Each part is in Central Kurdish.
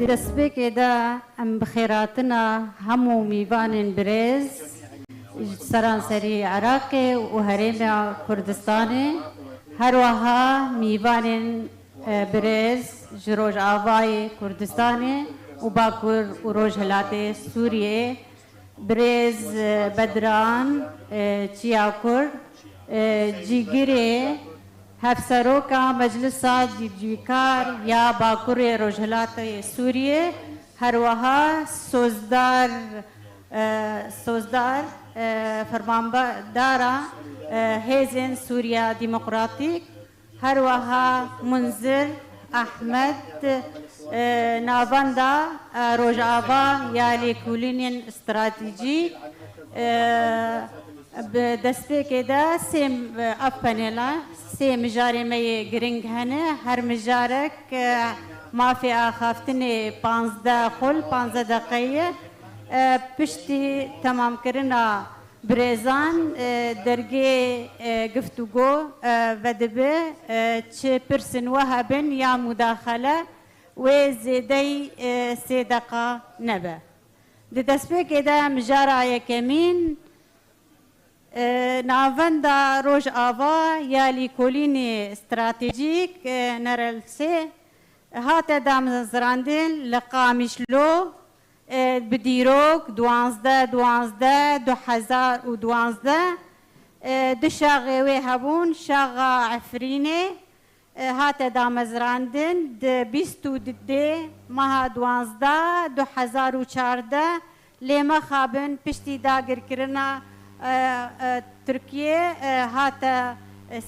درسبك دا ام بخيراتنا همو ميوان بريز سرانسري عراقي وهريم كردستاني هروها ميوان بريز جروج آواي كردستاني وباكور وروج هلاتي سوريا بريز بدران تشياكور جيجيري هفسروكا مجلسا جيبجيكار يا باكور روجهلات سوريا هروها سوزدار فرماندارا هيزن سوريا ديمقراطيك هروها منذر احمد نافندا روجافا يالي كولينين استراتيجي بدسبك دا سيم ابانيلا سيم جاري مي جرينج هنا هر مجارك ما في اخافتني 15 دقيقة بشتي تمام كرنا بريزان درجي گفتگو ودبه چه پرسن وهبن يا مداخلة وزيدي 3 دقائق نبه دسبك دا مجارة يكمين نافندا روج آوا يالي كوليني استراتيجيك نرلسي هاتا دام زراندين لقامشلو بديروك 2012 دشاغي هبون شاغا عفريني هاتا دام زراندين بيستو ددي مها 2014 لما خابن پشتی داگر کرنا تركيا هاتا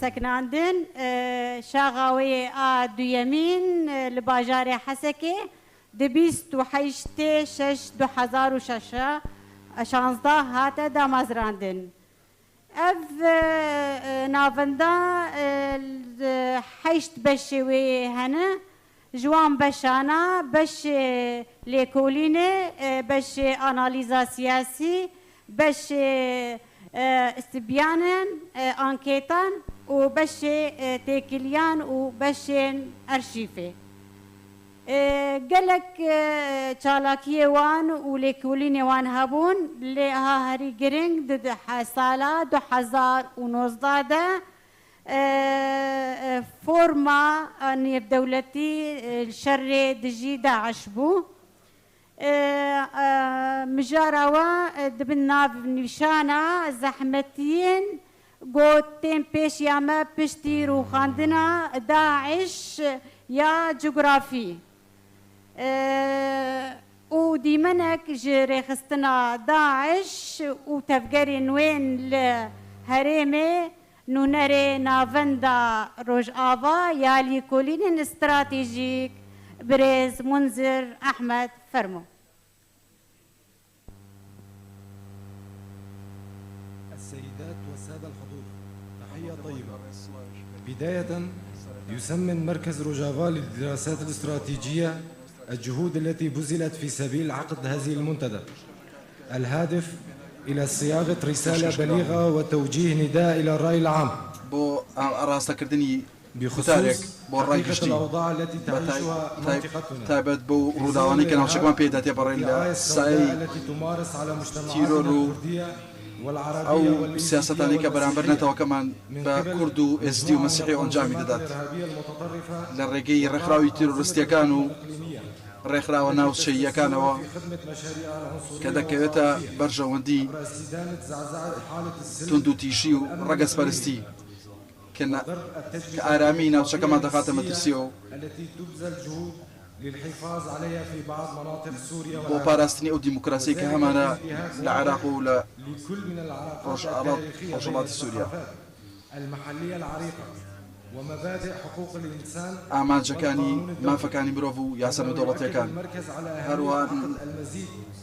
سكناندن شاغاوي دويمين لباجاري حسكي دبيست وحيشتي 2006 شانزدا هاتا دا مزراندن اف نافندا حيشت بشوي هنا جوان بشانا بش ليكوليني بش اناليزا سياسي بش استبيانا انكيتان وبش تيكليان وبش ارشيفي قالك تشالاكيه وان وليكوليني وان هابون لها هري جرينج ضد حصالة 2019 فورما ان بدولتي الشر دجي داعش بو مجاروا دبنا بنشانا زحمتين قوتين بيش ياما بشتي روخاندنا داعش يا جغرافي وديمنك جري خستنا داعش وتفقري نوين لهريمي نونري نافندا روج آفا يالي كولين استراتيجيك بريز منذر أحمد فرمو. السيدات والسادة الحضور، تحية طيبة. بداية يسمن مركز روجافا للدراسات الاستراتيجية الجهود التي بذلت في سبيل عقد هذه المنتدى الهادف إلى صياغة رسالة بليغة وتوجيه نداء إلى الرأي العام بخصوص حقيقة الأوضاع التي تعيشها منطقتنا تابت بو روداواني كانوا شكمان بيداتي برا الساي التي تمارس على مجتمعاتنا الكردية والعربية أو سياستاني كبرانبرنا تو كمان بكرد وإزدي ومسيحي أنجامي دادات للرقي الرخراوي تيرورستيا كانوا الرخراوي ناوس شيئا كانوا كذا كيوتا برجا وندي تندو تيشيو رقص فارستي كنا كآرامينا وشكما دخات مترسيو التي تبذل جهود للحفاظ عليها في بعض مناطق سوريا وباراستني او ديمقراطية كهمانا العراق ولا لكل من رجالات سوريا المحلية العريقة ومبادئ حقوق الإنسان أعمال جكاني ما فكاني بروفو ياسم دولتي كان هروان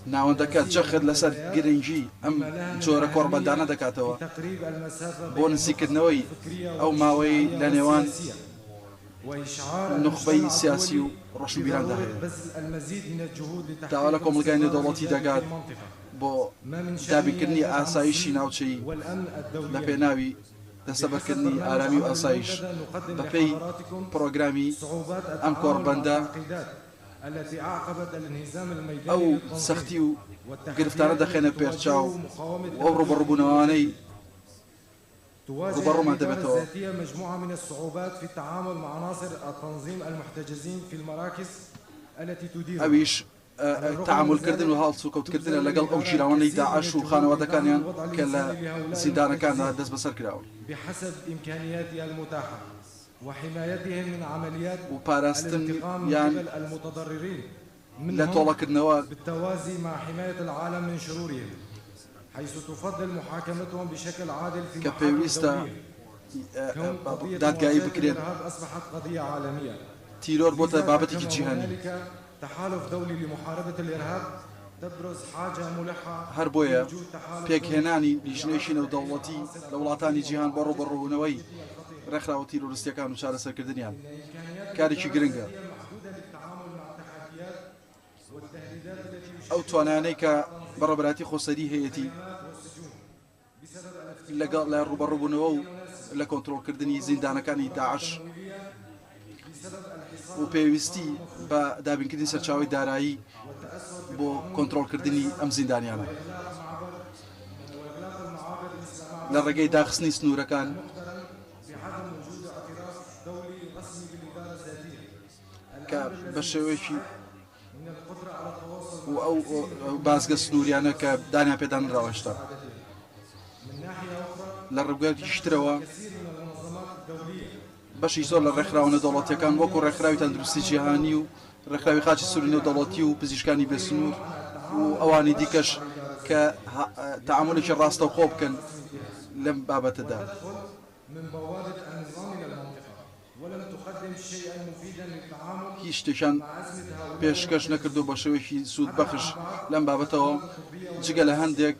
ناون دكات جخد لسر جرينجي أم جورا كوربا دانا دكاتوا بون سيكت نوي أو ماوي لنيوان نخبي سياسي روشن بيران دهي دعوالكم لقاني دولتي دقات بو دابي كرني آسايشي ناوشي لبيناوي دەسەبەرکردنی ئارامی و ئاسایش بەپێی پرۆگرامی ئەم کۆڕبەندە التي أعقبت الانهزام الميداني ئەو للتنظيم سەختی و گرفتانە دەخێنە پێرچاو و ئەو ڕوبەڕووبوونەوانەی تواجه ربما الإدارة دبتوا. الذاتية مجموعة من الصعوبات في التعامل مع عناصر التنظيم المحتجزين في المراكز التي تدير. ئەویش تعاملکردن و هەڵسوکەوتکردنە لەگەڵ ئەو جیراوانەی داعش و خانەوادەکانیان کە لە زیندانەکاندا دەست بەسەر کراون بحسب إمكانياتها المتاحة وحمايتهم من عمليات وباراستن الانتقام من يعني قبل المتضررين لە منهم تۆڵەکردنەوە بالتوازي مع حماية العالم من شرورهم حيث تفضل محاكمتهم بشكل عادل في کە محاكم پێویستە كون قضية دادگایی مواجهة بکرێن الإرهاب أصبحت قضية عالمية. تیرۆر بۆتە لذا بابەتێکی كما جیهانی هنالك تحالف دولي لمحاربة الإرهاب تبرز حاجة ملحة هەر بۆیە لوجود تحالف پێکهێنانی لیژنەیەکی نێودەوڵەتی لە وڵاتانی جیهان بۆ ڕوبەڕوونەوەی ڕێکخراوە تیرۆریستیەکان و چارەسەرکردنیان کارێکی گرنگە. ئەو توانانەی کە بەڕێوەبەراتی خۆسەری هەیەی لەگەڵ لە ڕوبەڕووبوونەوە و لە کۆنتڕۆڵکردنی زیندانەکانی داعش و پێویستی بە دابینکردنی سەرچاوی دارایی بۆ کۆنتڕۆڵکردنی ئەم زیندانیانە لە ڕێگەی داخستنی سنوورەکان کە بە شێوەیەکی و ئەو بازگە سنووریانە کە دانیان پێدان ڕاوەشتا لە ڕێگەیەکی شترەوە بەشی زۆر لە ڕێکخراونە دەوڵەتیەکان وەکو ڕێکخراوی تەندروستی جیهانی و ڕێکخراوی خاچی سووری نێودەوڵەتی و پزیشکانی بێسنوور و ئەوانی دیکەش کە تەعاملێکی ڕاستەوخۆ بکەن لەم بابەتەدا من بوابة النظام إلى المنطقة ولم تقدم شيئا مفيدا للتعامل هیچ شتێکیان پێشکەش نەکردو بە شێوەیەکی سوود بەخش لەم بابەتەوە جگە لە هەندێک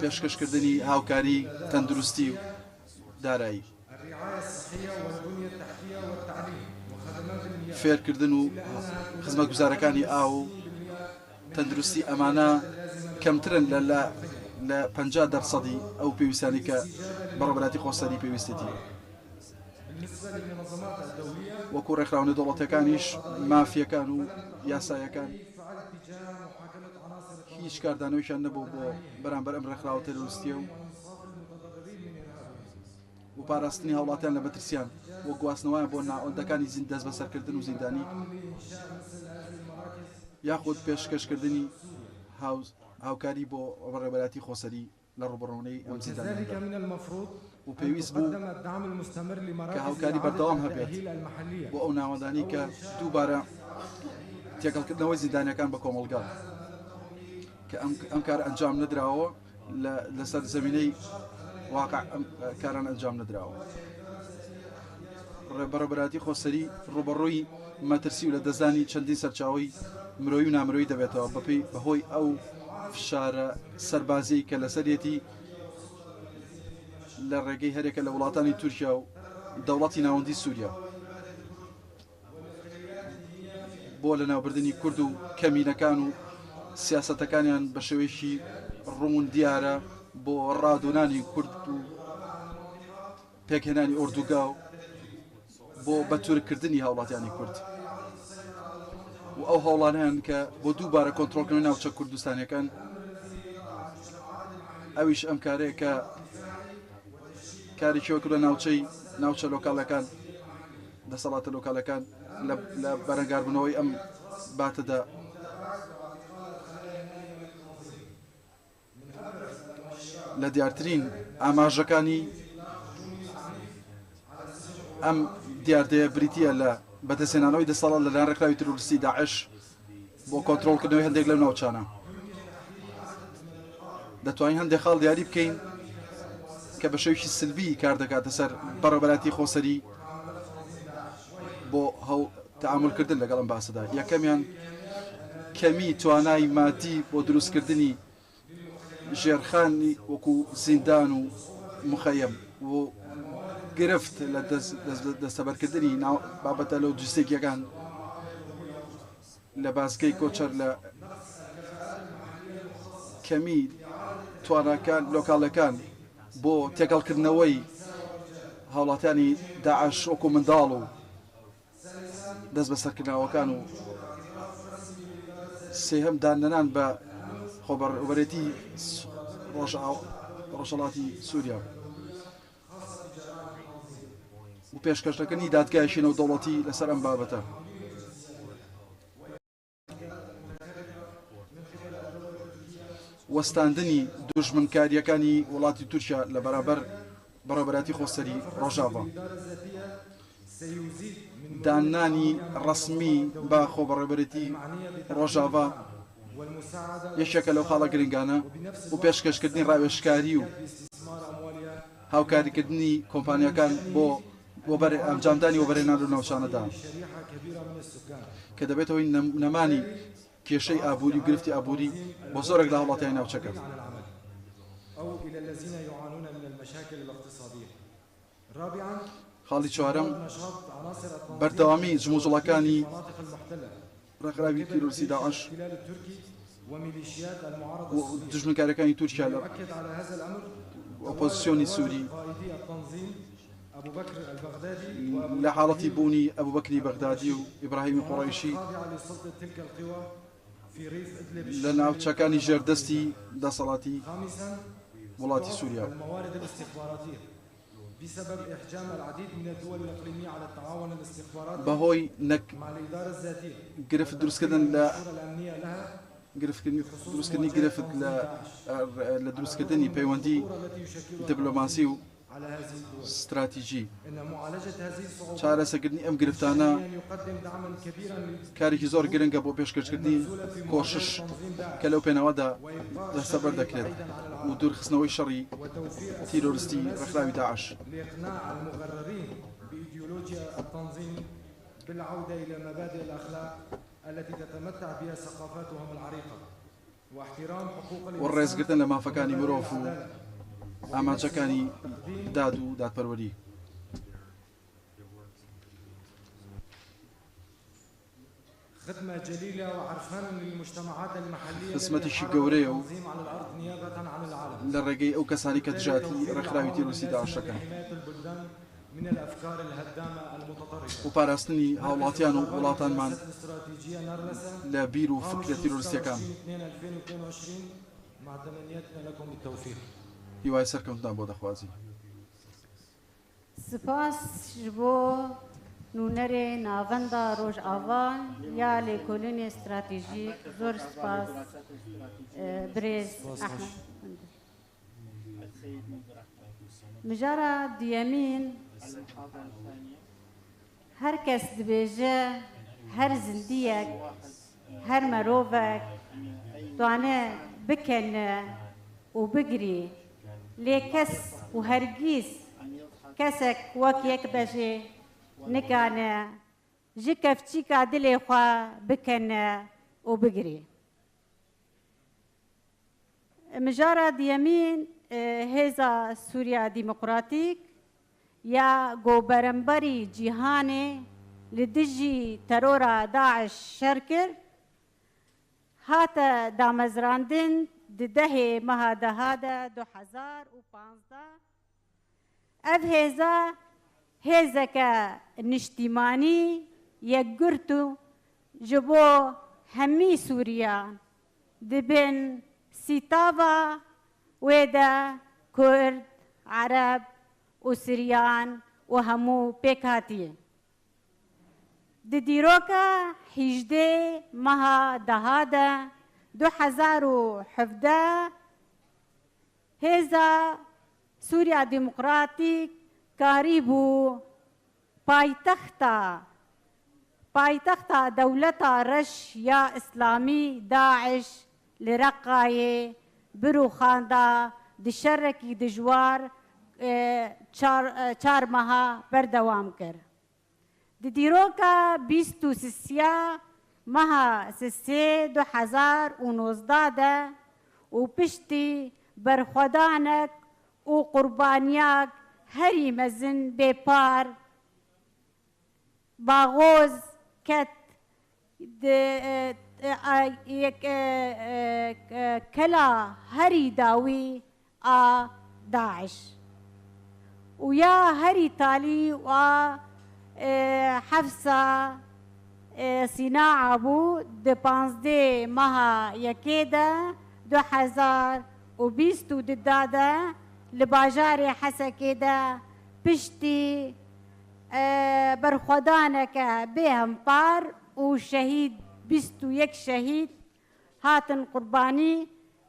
پێشکەشکردنی هاوکاری تەندروستی و دارایی الرعاية الصحية والبنية التحتية والتعليم وخدمات المياه فێرکردن و خزمەتگوزارەکانی ئاو و تەندروستی ئەمانە کەمترن لە 50% ئەو پێویستانی کە بەڕێوەبەراتی خۆسەری پێویستێتی بالنسبة للمنظمات الدولية وەکو ڕێکخراونە دەوڵەتەکانیش مافیەکان و یاسایەکان فعلت تجاه محاكمة عناصر هیچ کاردانەوەیشان نەبوو بۆ بەرامبەر ئەم ڕێکخراوە تەرۆریستیە و پاراستنی هەوڵاتیان لە بەترسیان وە گواستنەوەیان بۆ ناوەندەکانی دەست بەسەرکردن و زیندانی یاخود پێشکەشکردنی هاوکاری بۆ ڕێبەراتی خۆسەری لە ڕوبەڕوونەی ئەم كذلك زیندانیاندا من المفروض و أن پێویست بوو تقدم الدعم المستمر لمراكز كهاوكاري إعادة بردوام هبيت. التأهيل المحلية بۆ ئەو ناوەندانی کە دووبارە تێکەڵکردنەوەی زیندانیەکان بە کۆمەڵگا کە ئەم کار ئەنجام نەدراوە لەسەر زەمینەی واقع ئەم کاران ئەنجام نەدراوە بەڕێبەراتی خۆسەری ڕوبەڕووی مەترسی و لە دەستدانی چەندین سەرچاوی مرۆیی و نامرۆیی دەبێتەوە بەهۆی ئەو فشارە سەربازی کە لەسەرەتی لە ڕێگەی هەرێکە لە وڵاتانی تورکیا و دەوڵەتی ناوەندی سووریا بۆ لە ناوبردننی کورد و کەمینەکان و سیاسەتەکانیان بە شێوەیەکی ڕوون دیارە بۆ ڕادۆنانی کورد و پێکهێنانی ئۆردوگا و بۆ بەتورکردنی هاوڵاتیانی کورد و ئەو هەوڵانیان کە بۆ دووبارە کۆنتڕۆڵکردنی ناوچە کوردستانیەکان ئەویش ئەم کارەیە کە کارێکیەوە کردە ناوچە لۆکاڵەکان دەسەڵاتە لۆکاڵەکان لە بەرەنگاربوونەوەی ئەم باتەدا لە دیارترین ئاماژەکانی ئەم دیاردەیە بریتیە لە بەدەستێنانەوەی دەسەڵات لەلایەن ڕێکخراوی تەرۆریستی داعش بۆ کۆنتڕۆڵکردنەوەی هەندێک لەو ناوچانە دەتوانین هەندێک خاڵ دیاری بکەین کە بە شێوەیەکی سلبی کار دەکاتە سەر بەڕێوەبەراتی خۆسەری بۆ تەعاملکردن لەگەڵ ئەم باسەدا یەکەمیان کەمی توانای مادی بۆ دروستکردنی ژێرخانی وەکو زیندان و مخەیەم و گرفت لە دەستەبەرکردنی بابەتە لەو جستێکیەکان لە بازگەی کۆچەر لە کەمی تواناکان لۆکاڵەکان بۆ تێکەڵکردنەوەی هاوڵاتیانی داعش وەکو منداڵ و دەست بەسەرکردنەوەکان و سێهەم دانەنان بە خۆبەڕێتی ڕۆژهەڵاتی سووریا و پێشکەشەکەنی دادگایشی نێودەوڵەتی لەسەر ئەم بابەتە. وەستاندنی دوژمنکاریەکانی وڵاتی تورکیا لە بەڕێوەبەراتی خۆسەری ڕۆژاوا، دانانی ڕسمی بە خۆبەڕێوەبەرەتی ڕۆژاوا یەکێکە لەو خاڵە گرنگانە و پێشکەشکردنی ڕاوێژکاری و هاوکاریکردنی کۆمپانیەکان بۆ ئەنجامدانی وەبەرهێنان و ناوچانەدا کە دەبێتەوەی نەمانی کێشەی ئابووری و گرفتی ئابووری بۆ زۆرێک لە وڵاتیانی ناوچەکە. خاڵی چوارەم بەردەوامی جموجڵەکانی ڕێکخراوی تیرۆریستی داعش دژمنکاریەکانی تورکیا لە ئۆپۆزیسیۆنی سووری لە حاڵەتی بوونی ئەبوبەکری بەغدادی و ئیبراهیمی قوڕەیشی لە ناوچەکانی ژێردەستی دەسەڵاتی وڵاتی سووریا. بسبب إحجام العديد من الدول الإقليمية على التعاون الاستخباراتي بەهۆی مع الإدارة الذاتية گرفت دروستکردن لە الأمنية لها دروستکردنی گرفت لە دروستکردنی پەیوەندی دیپلۆماسی و استراتیژی چارەسەرکردنی ئەم گرفتانە کارێکی زۆر گرنگە بۆ پێشکەشکردنی کۆشش کە لەو پێناوەدا دەستەبەر دەکرێت و دوورخستنەوەی شەڕی تیرۆریستی ڕێکخراوی داعش. بالعودة إلى مبادئ الأخلاق التي تتمتع بها ثقافاتهم العريقة واحترام حقوق الإنسان والڕێزگرتن لە مافەکانی مرۆڤ و ئامانجەکانی داد و دادپەروەری. خدمة جليلة وعرفانا للمجتمعات المحلية خزمەتێکی گەورەیە و على الأرض نيابة عن العالم لە ڕێگەی ئەو کەسانی کە دژاتی ڕێکخراوی تیرۆریستی داعشەکەن من الأفكار الهدامة المتطرفة و پاراستنی هاوڵاتیان و وڵاتانمان لە بیر و فکرە تیرۆریستیەکان. مع تمنياتنا لكم بالتوفيق. هیوای سەرکەوتنتان بۆ دەخوازی. سپاس ji bo nûnerê navenda Rojava ya lêkolînê stratejîk zor spas birêz Ehmed. Mijara duyemîn her kes dibêje her zindiyek her merovek dane bikene û bigirî lê kes û hergîz kesek wek yek bejê nikane ji kevçîka dilê xwe bikene û bigirî. Mijara diyemîn Hêza Sûriya Demokratîk ya goberemberî cîhanê li dijî terora Daeş şer kir hate damezrandin di dehê meha deha de 2015. Ev hêza hêzeke niştîmanî yekgirt û ji bo hemî Sûriyan dibin sîtava wê de Kurd, Arab û Siryan û hemû pêk hatiye. Di dîroka 18 meha deha de 2017 hêza Sûriya Demokratîk karî bû paytexta dewleta reş ya İslamî Daeş li Reqqayê birûxanda di şerekî dijwar çar meha berdewam kir. Di dîroka 23 meha sisê 2019 de û piştî berxwedanek û qurbaniyak herî mezin bêpar baghoz ket kela herî dawî a Daeş û ya herî talî a hefsa صناعة بو د 15 مها يكيدا 2020 ددادا لباجاري حسكيدا بشتي برخدانك بهم بار وشهيد بيستو يك شهيد هاتن قرباني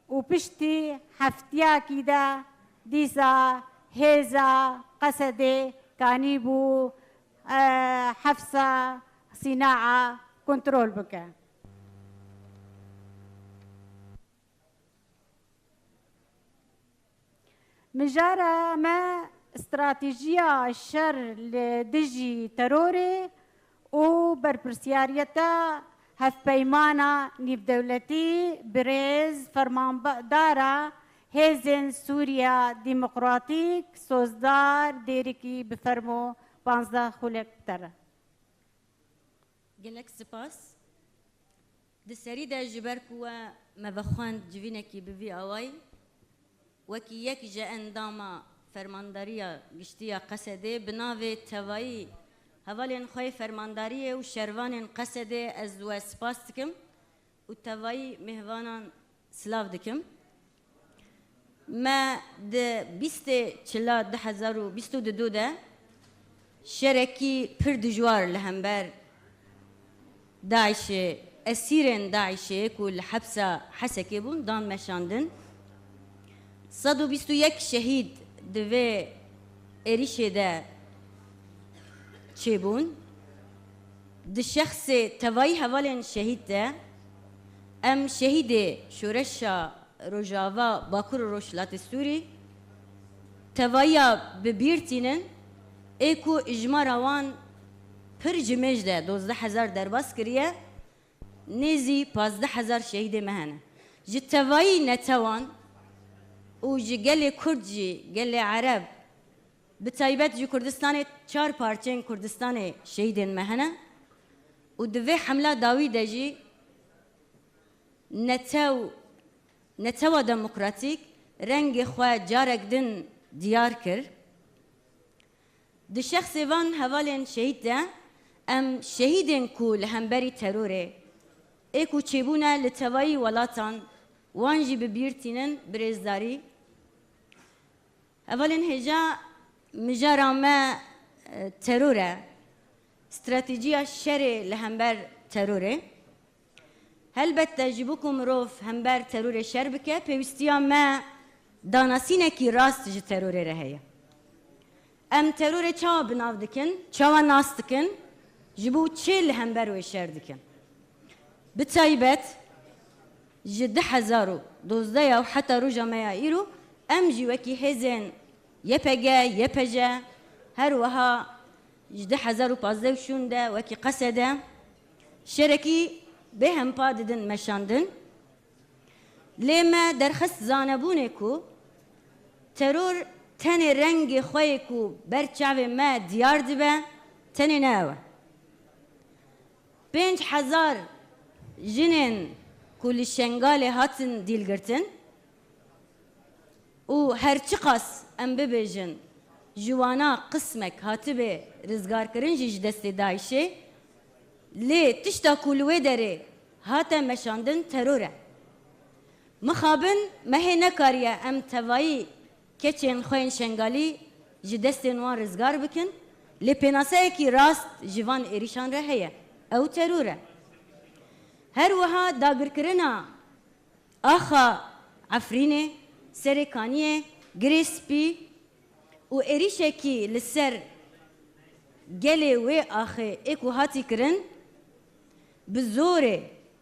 وبشتي حفتيا كيدا ديسا هيزا قسدي كانيبو حفصة صناعة كنترول بك مجارة ما استراتيجية الشر لدجي تروري وبربرسياريتا هف بيمانا نيف دولتي بريز فرمان دارا هيزن سوريا ديمقراطيك سوزدار ديريكي بفرمو 15 خلق ترى gelek spas di serî de ji ber ku we me vexwend civînekî bi vî awayî wekî yek ji endama fermandariya giştiya Qesedê bi navê tevayî hevalên xwe fermandariyê û şervanên Qesedê ez we spas dikim û tevayî mêhvanan silav dikim. Me di 20 çila 2022 de şerekî pir dijwar li hember داعشê esîrên Daişê ku li hepsa Hesekê bûn dan meşandin 121 şehîd di vê êrişê de çêbûn di şexsê tevayî hevalên şehîd de em şehîdê şoreşa Rojava Bakur û Rojhilatê Sûrî tevayîya bibîrtînin ê ku ijmara wan pir ji mêj de 12,000 derbas kiriye nêzî 15,000 şehîdê me hene ji tevayî netewan û ji gelê Kurd jî gelê Ereb bi taybet ji Kurdistanê 4 parçeyên Kurdistanê şehîdên me hene û di vê hemla dawî de jî netewa demokratîk rengê xwe carek din diyar kir di şexsê van hevalên şehîd de em şehîdên ku li hemberî terorê ê ku çêbûne li tevayî welatan wan jî bibîrtînin birêzdarî hevalên hêja mijara me teror e stratêjiya şerê li hember terorê helbette ji bo ku mirov hember terorê şer bike pêwîstiya me danasînekî rast ji terorê re heye em terorê çawa binav dikin çawa nas dikin ji bo çê li hember wê şer dikin bi taybet ji 2012 ya heta roja me ya îro em jî wekî hêzên YPG, YPJ her wiha ji 2015 şûn de wekî Qesedê şerekî bêhempa didin meşandin lê me derxist zanebûnê ku teror tenê rengê xwe ku ber çavê me diyar dibe tenê ne ew e 5,000 jinên ku li Şengalê hatin dîlgirtin û her çi qas em bibêjin ji wana qismek hatibê rizgarkirin jî ji destê Daişê lê tişta ku li wê derê hate meşandin teror e mixabin me hê nekariye em tevayî keçên xwe yên Şengalî ji destên wan rizgar bikin lê pênaseyekî rast ji van êrîşan re heye ew teror e her wiha dagirkirina axa Efrînê Serêkaniyê Girê Spî û êrîşekî li ser gelê wê axê ê ku hatî kirin bi zorê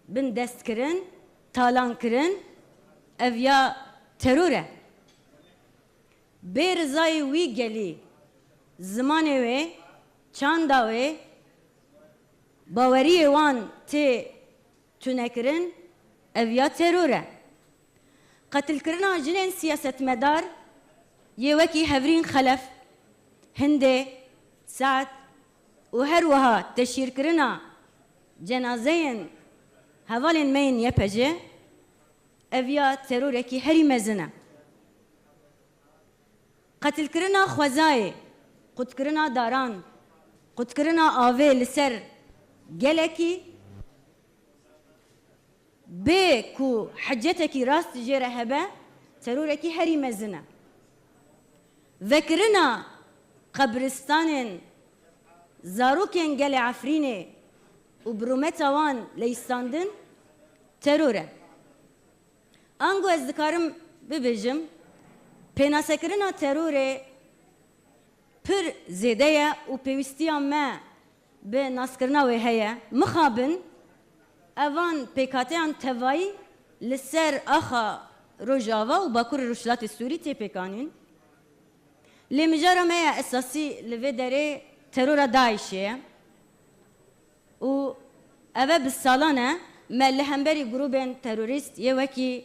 bin destkirin talankirin ev ya teror e bê rizayê wî gelî zimanê wê çanda wê baweriyê wan tê tunekirin ev ya teror e qetilkirina jinên siyasetmedar yê wekî Hevrîn Xelef Hindê Saad û her wiha teşhîrkirina cenazeyên hevalên me yên YPG ev ya terorekî herî mezin e qetilkirina xwezayê qutkirina daran qutkirina avê li ser geleki bê ku heccetekî rast jê re hebe terorekî herî mezin e. Vekirina qebristanên zarokên gelê Efrînê û birûmeta wan leyîstandin teror e. Ango ez dikarim bibêjim pênasekirina terorê pir zêde ye û pêwîstiya me bi naskirina wê heye. Mixabin evan pêkhateyan tevayî li ser axa Rojava û Bakurê Rûşhilatê Sûrî tê pêkanîn. Lê mijara me ya esasî li vê derê terora Daişê ye û ev e bi salan e me li hemberî grûpên terorîst yê wekî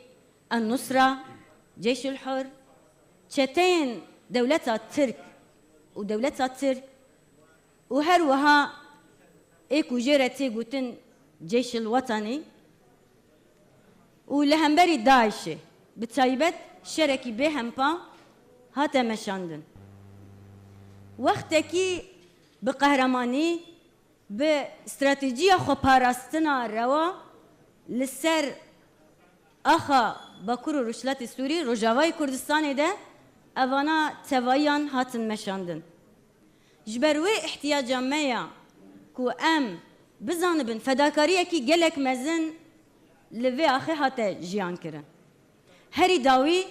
Nusra, Ceyşül Hur, çeteyên dewleta Tirk û dewleta Tirk û her wiha ê ku jê re tê gotin Ceyşül Wetanî û li hemberî Daişê bi taybet şerekî bêhempa hate meşandin. Wextekî bi qehremanî bi stratêjiya xweparastina rewa li ser axa Bakur û Rûşhilatê Sûrî Rojavayê Kurdistanê de evana tevayiyan hatin meşandin. Ji ber wê ihtiyaca me ya ku em bizanibin fedakariyekî gelek mezin li vê axê hate jiyan kirin. Herî dawî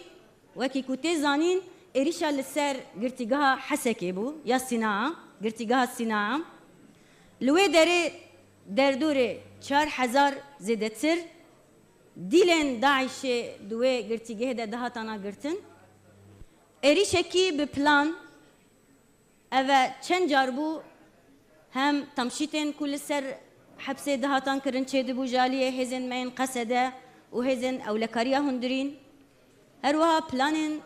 wekî ku tê zanîn êrişa li ser girtîgeha Hesekê bû ya Sînaa, girtîgeha Sînaa. Li wê derê derdorê 4000 zêdetir dilên Daişê di wê girtîgehê de dihatana girtin. Êrişekî bi plan ev e çend car bû hem temşîtên ku li ser hepsê dihatan kirin çêdibû ji aliyê hêzên me yên Qesede û hêzên ewlekariya hundirîn. Her wiha planên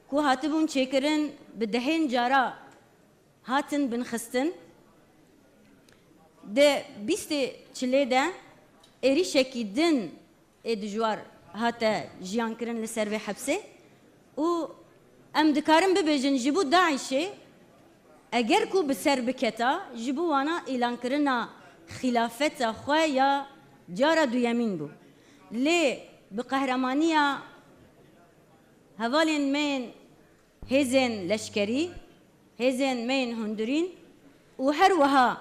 ku hatibûn çêkirin bi dehên cara hatin binxistin. Di bîstê çilê de êrişekî din ê dijwar hate jiyan kirin li ser vê hepsê û em dikarin bibêjin ji bo Daişê eger ku bi ser biketa ji bo wana îlankirina xilafeta xwe ya cara duyemîn bû. Lê bi qehremanîya hevalên me yên hêzên leşkerî, hêzên me yên hundirîn û her wiha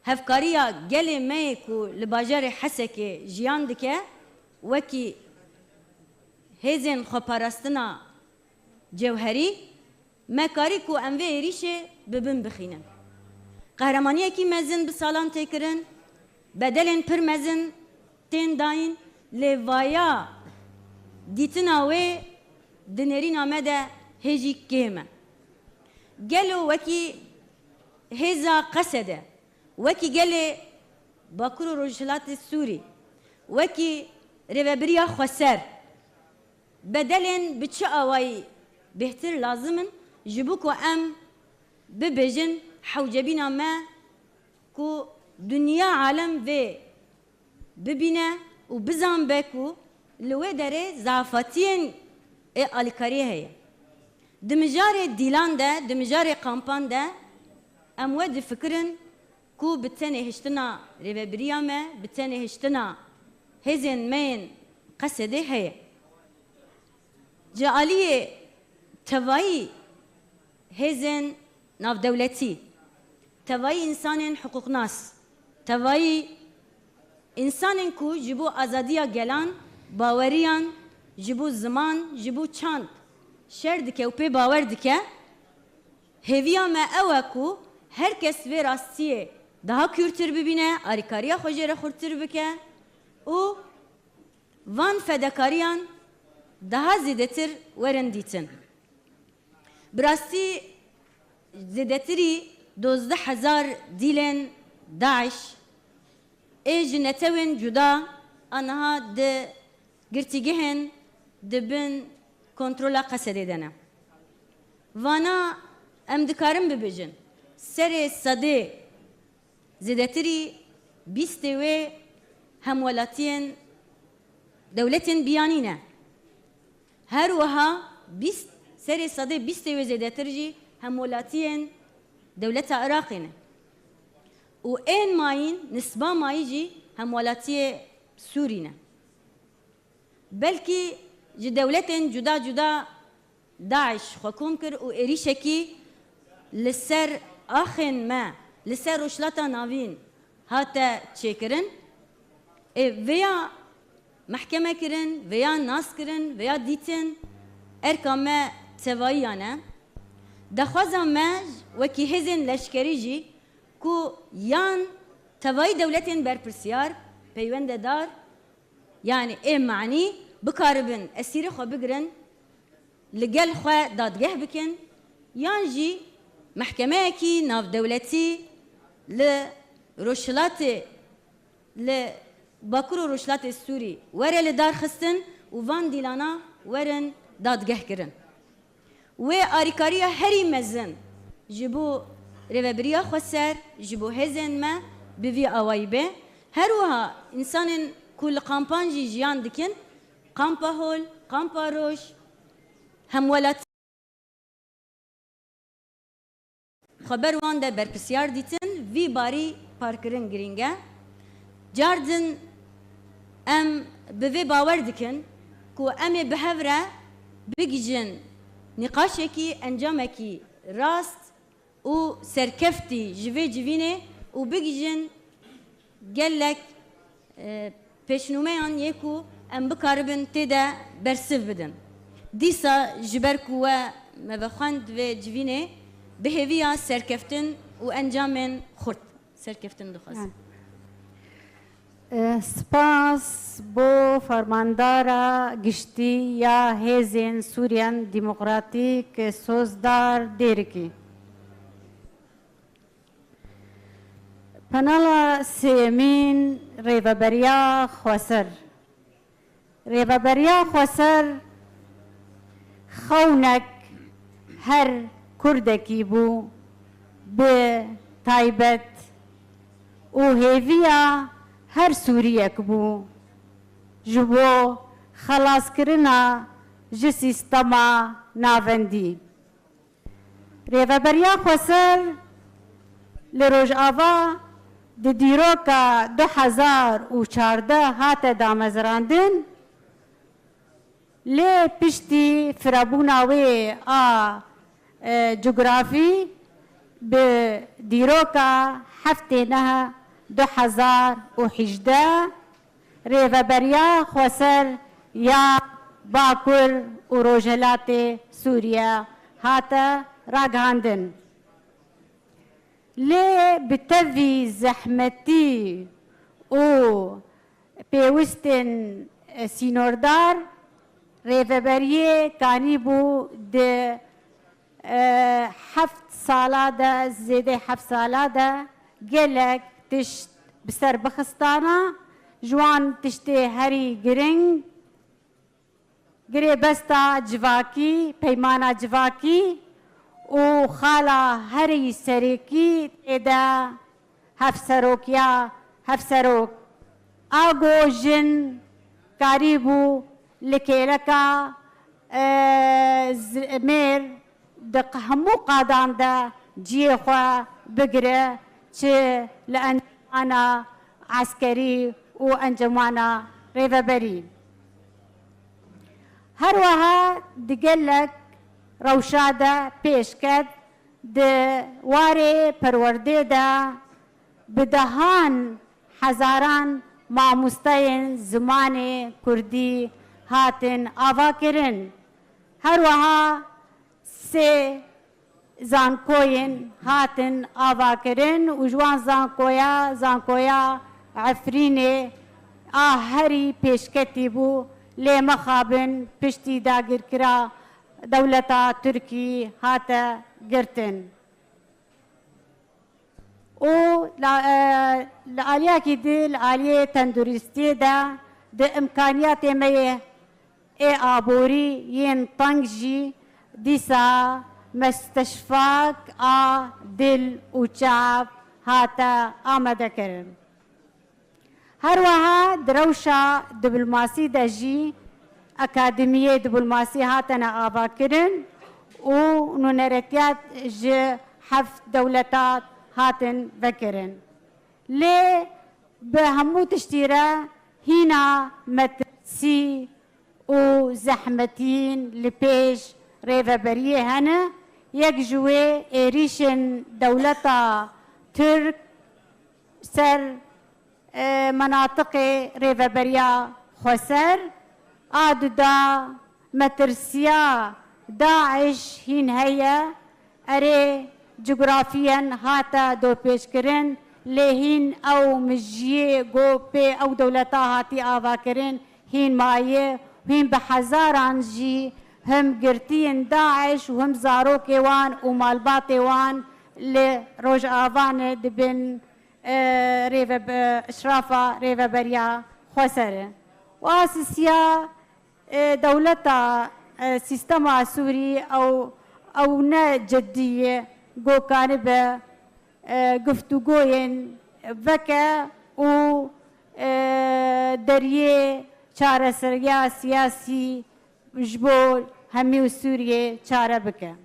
hevkariya gelê me yê ku li bajarê Hesekê jiyan dike wekî hêzên xweparastina cewherî me karî ku em vê êrişê bibin bixînin. Qehremaniyekî mezin bi salan tê kirin, bedelên pir mezin tên dayîn lê vaya dîtina wê di nêrîna me de hêjî kêm e. Gelo wekî hêza Qesede, wekî gelê Bakur û Rûşhilatê Sûrî, wekî rêveberiya Xweser bedelên bi çi awayî bêhtir lazim in ji bo ku em bibêjin hewcebîna me ku dunya alem vê bibîne û bizanbe ku li wê derê zafatiyên ê alîkariyê heye. Di mijarê dîlan de, di mijarê kampan de em wê difikirin ku bi tenê hiştina rêveberiya me, bi tenê hiştina hêzên me yên Qesedê heye. Ji aliyê tevayî hêzên navdewletî, tevayî însanên hiqûqnas, tevayî însanên ku ji bo azadiya gelan baweriyan ji bo ziman, ji bo çand şer dike û pê bawer dike, hêviya me ew e ku herkes vê rastiyê daha kûrtir bibîne, alîkariya xwe jê re xurtir bike û van fedakariyan daha zêdetir werin dîtin. Bi rastî zêdetirî 12,000 dîlên Daeş ê ji netewên cuda aniha di girtîgehên dibin kontrola Qesedê de ne. Vana em dikarin bibêjin serê sedê zêdetirî bîstê wê hemwelatiyên dewletên biyanî ne. Her wiha serê sedê bîstê wê zêdetir jî hemwelatiyên dewleta Iraqê ne. و این ماین نسبه مایی جی همولاتی سورینه بلکی جی دولتین جدا جدا داعش حکوم کر و ایریشکی لسر آخن ما لسر روشلاتا ناوین هاتا چیکرن ویا محکمه کرن ویا ناس کرن ویا دیتن ارکامه تواییانه دخوازم ماج وکی هزین لشکری جی کو یان توایی دولتین برپرسیار پیونده دار یعنی ای معنی بکاربن اسیر خو بگرن لگل خو دادگه بکن یان جی محکمه کی ناف دولتی لروشلات باکور و روشلات سوری وره لدار خستن و وان دیلانا ورن دادگه کرن و آریکاریا هری مزن جبو ریوبریا خسر جبو هزن ما بوی آوایی به هر وها انسان کل قامپانجی جیان دکن قامپا هول قامپا روش همولات خبر وان ده برپسیار دیتن وی باری پارکرین گرینگه جاردن ام بوی باور دکن کو ام بهوره بگیجن نقاشکی انجامکی راست و سرکفتی جوی جوینه و بگیجن گلک پیشنومه آن یکو ام بکاربن تیدا برسف بدن دیسا جبرکو و مبخاند و جوینه بهویا سرکفتن و انجامن خورد سرکفتن دخواست سپاس بو فرماندارا گشتی یا هیزن سوریان دموکراتیک سوزدار دیرکی پنالا سیمین ریوبریا خواسر ریوبریا خواسر خونک هر کردکی بو به تایبت و هیویا هر سوریک بو جبو خلاص کرنا جه سیستما ناوندی ریوبریا خواسر لروج آوا دی دیروکا 2014 هات دامزراندن لی پشتی فرابوناوی جغرافی به دیروکا هفته نه 2018 ریوبریا خواسر یا باکر و روجهلات سوریا هاتا راگهاندن لی بتوی زحمتی و پیوستن سینوردار ریوبریه کانی بو ده 7 ساله ده زیده 7 ساله ده گلک تشت بسر بخستانا جوان تشتی هری گرنگ گری بستا جواکی پیمانا جواکی و خالا هری سریکی تیدا هفسروکیا هفسروک آگو جن کاریبو لکیلکا میر دق همو قادان دا جیخوا بگره چه لأنجمانا عسكري وأنجمانا ريفبري هروها دقلك روشادة بيشكد دواري پرورده دا بدهان هزاران ماموستين زمان كردي هاتن آوا کرن هروها سه زانکوین هاتن آوا کرن و جوان زانکویا عفرینه هری پیشکتی بو لی مخابن پشتی داگر کرا دولتا ترکی هاتا گرتن و لآلیا کی دی لآلیه تندرستی دا امکانیات میه ای آبوری ین تنگ جی دیسا مستشفاک دل و چاپ هاتا آمده کرن هروها دروشا دبلوماسی دا جی اکادمیه دبلوماسی هاتنا آبا کرن و نونرتیات جی 7 دولتات هاتن وکرن لێ بە هەموو تشتیرە هینا مەترسی و زەحمەتین لە پێش ڕێڤەبەریە هەنە یەک ژوێ ئێریشن دەولەتا ترک سەر مناطقê rêveberiya Xweser a duda metirsiya Daeş hîn heye erê coğrafiyen hata dorpêşkirin lê hîn ew mijiyê got pê ew dewleta hatî avakirin hîn maye hîn bi hezaran jî him girtiyên Daeş û him zarokê wan û malbatê wan li Rojavayê dibin اشرافا رێڤەبەریya Xweserê و asîsiya dewleta sîstema Sûrî ew ne ciddî gokanî be guftûgoyên veke û deriyê çareseriya siyasî ji bo hemî Sûriyê çare bike.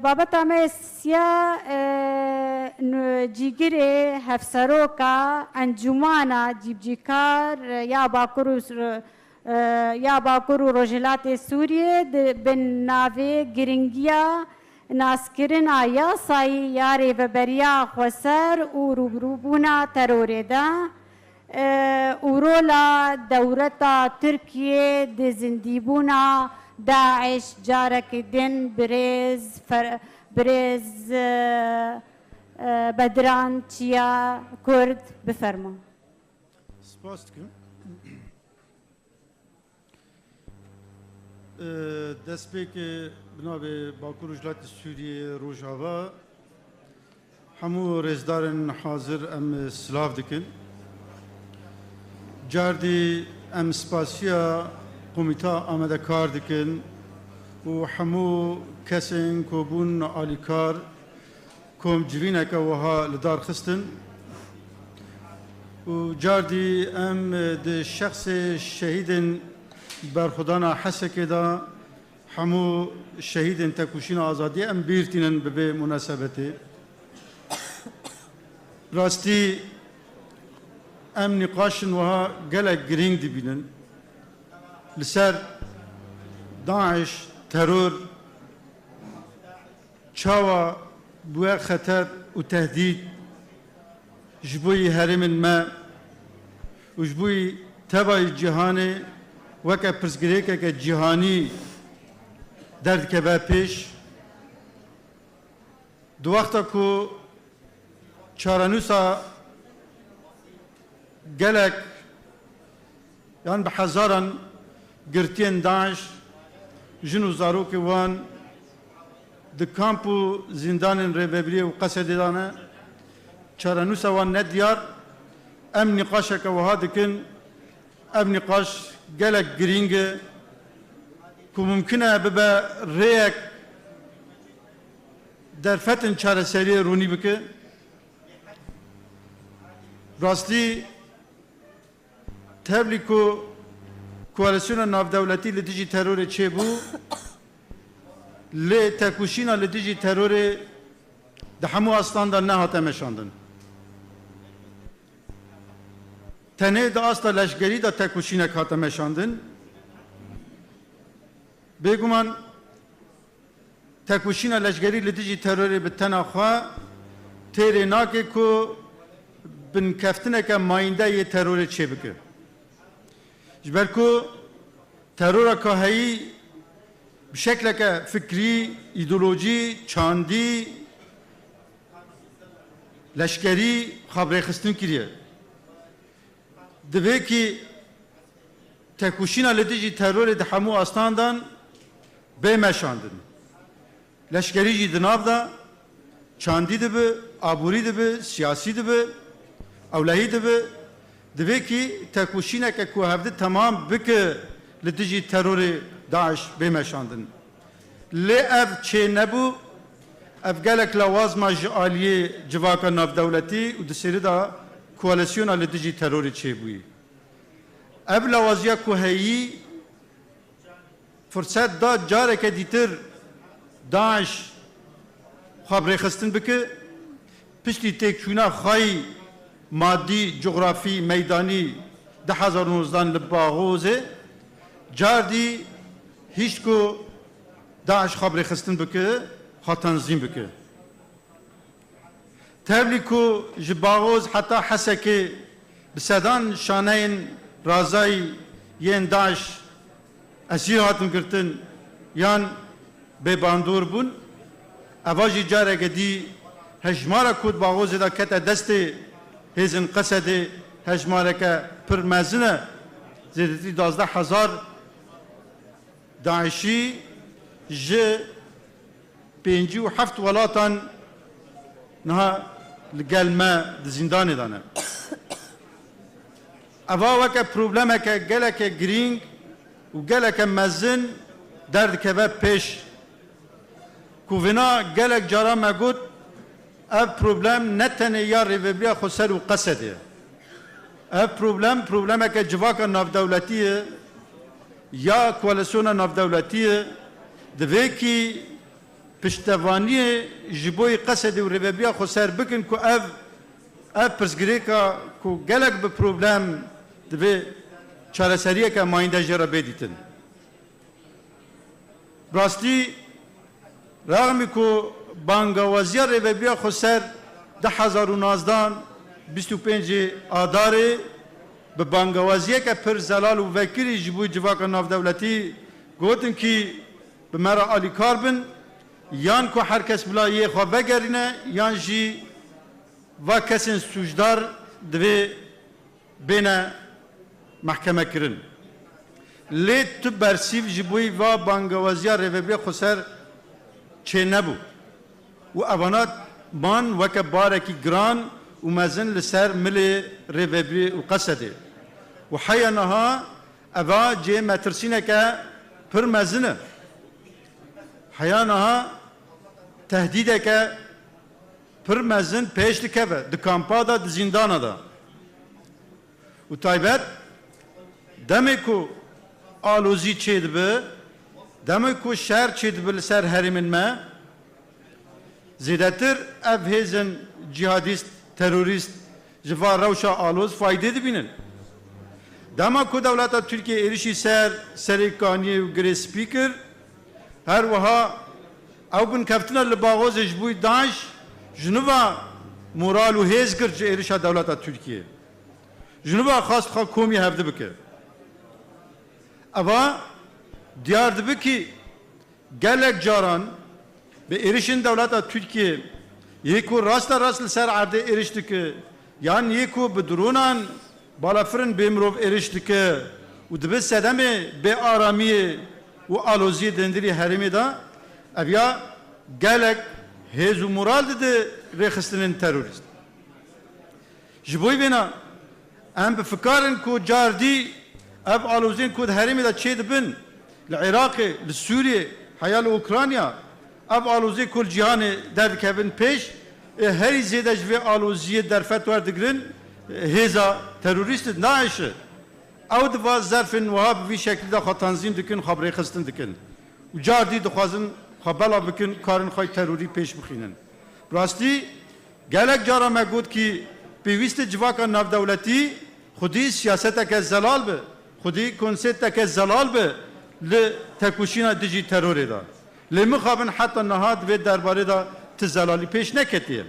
بابتا مسیا جیگری هفسروکا انجمانا جیبجیکار یا باکور و روجلات سوریه بن ناوی گرینگیا ناسکرنا یاسایی یا ریوبریا Xweser و روبروبونا تروری دا اورولا دورتا ترکیه د زندیبونا داعش جارك دين بريز بدران تيا كرد بفرمو سپاس دکم دست پیک بناب باکور وجلات سوریه روجاوا همو رزدارن حاضر ام سلاف دکن جاردی ام سپاسیا قومیتا آمده کار دکن و همو کسین که بون آلیکار کم جوینه که وها لدار خستن و جاردی ام ده شخص شهیدن برخودانا حسه که دا همو شهیدن تکوشین آزادی ام بیرتینن به مناسبتی راستی ام نقاشن وها گلک گرینگ دی بینن لسر داعش ترور چاوا بوه خطر و تهدید جبوی هرم ما و جبوی تبای جهانی وکه پرسگریکه که جهانی درد که به پیش دو وقتا که چارانوسا گلک یعنی به هزاران گرتین داعش جن و زاروک وان د کامپ و زندان ریوبری و قصد دانه چارانوسا وان ندیار ام نقاش که وها دکن ام نقاش گلک گرینگ که ممکنه ببه ریک در فتن چاره سری رونی بکه راستی تبلیکو کوالسیون نافدولتی لدیجی ترور چه بو لی تکوشینا لدیجی ترور ده همو اصلان دا نه هاته مشاندن تنه دا اصلا لشگری دا تکوشینا که هاته مشاندن بگومان تکوشینا لشگری لدیجی ترور به تناخوا تیره ناکه که بن کفتنه که ماینده یه ترور چه بکر جبركو ترور كهي بشكل فكري ايديولوجي چاندي لشكري خبر خستن كريه دبي كي تكوشينا لديجي ترور دحمو استاندان بمشاندن لشكري جي دناف دا چاندي دبي ابوري دبي سياسي دبي اولهي دبي دوی کی تکوشینه که کوهفته تمام بکه لدیجی ترور داعش بمشاندن لی اف چه نبو اف گلک لوازما جعالیه جواکا ناف دولتی و دسیری دا کوالسیون لدیجی ترور چه بوی اف لوازیا کوهی فرصت دا جاره که دیتر داعش خبر خستن بکه پشتی تکشونا خواهی مادی جغرافی میدانی 2019 لباغوزه جاردی هیچ کو داعش خبر خستن بکه خوا تنظیم بکه تبلی کو جباغوز حتی حسکه بسدان شانین رازای ین داعش اسیر هاتن کرتن یان به باندور بون اواجی جاره گدی هجمارا کود باغوز دا کتا دست هزن قصد هجمارا که پر مزنه زیدتی 12,000 داعشی جه 57 ولاتان نها لگل ما زندان دانه اوا وکه پروبلمه که گله که گرینگ و گله که مزن درد که به پیش کووینا گلک جارا مگود اف پروبلم نتنه یا ریوبریا خسر و قصده اف پروبلمه که جواکا ناف دولتیه یا کوالسیون ناف دولتیه دوی کی پشتوانی جبوی قصده و ریوبریا خسر بکن که اف پرسگری که گلک به پروبلم دوی چارەسەریە کە ماینده جێرە بێدیتن راستی رغمی که بانگوازی ریوبریا خسر 2019 25 آداره به بانگوازی که پر زلال و وکیلی جبوی جواک ناف دولتی گوتن که به مرا آلی کار بن یان که هر کس بلا یه خواه بگرینه یان جی و کسین سوجدار دوی بین محکمه کرن لی تو برسیف جبوی و بانگوازی ریوبریا خسر چه نبو و اوانات من وکه بارکی گران و مزن لسر ملی ریوبری و قصده و حیانها اوا جه مترسینه که پر مزنه حیانها تهدیده که پر مزن پیش دکبه دکامپا دا زندانه دا و تایبت دمی که آلوزی چید به دمی که شهر چید به لسر هریمن ما زیادتر اف هیزن جهادیست تروریست جوار روشا آلوز فایده دی بینن دما که دولت ترکیه ایرشی سرکانی و گری سپیکر هر وها او بن کفتنا لباغوز جبوی داعش جنوبا مورال و هیز کرد جه ایرشا دولت ترکیه جنوبا خواست خواه کومی هفته بکر اما دیار دبی که گلک جاران به ایرشین دولت ترکیه یکو راست سر عرض ایرشتی که یعنی یکو به درونان بالا فرن بیمروف ایرشتی که و دبی سدمه به آرامی و آلوزی دندری حرمی دا اویا گلک هیزو مرال ده ریخستنین تروریست جبوی بینا ام بفکارن کو جاردی اف آلوزین کود حرمی دا چه دبن لعراق لسوریه حیال اوکرانیا اف آلوزی کل جهان درد کبن پیش هری زیده جوی آلوزی در فتوار دگرن هیزا تروریست نایشه او دوا ظرف وها بوی شکل دا خواه تنظیم دکن خواه برای خستن دکن و جاردی دخوازن خواه بلا بکن کارن خواه تروری پیش بخینن راستی گلک جارا مگود که پیویست جواکا ناف دولتی خودی سیاست که زلال به خودی کنسیت که زلال به لتکوشینا دیجی تروری دا لمخابن حتی نهاد و درباره دا تزلالی پیش نکتیه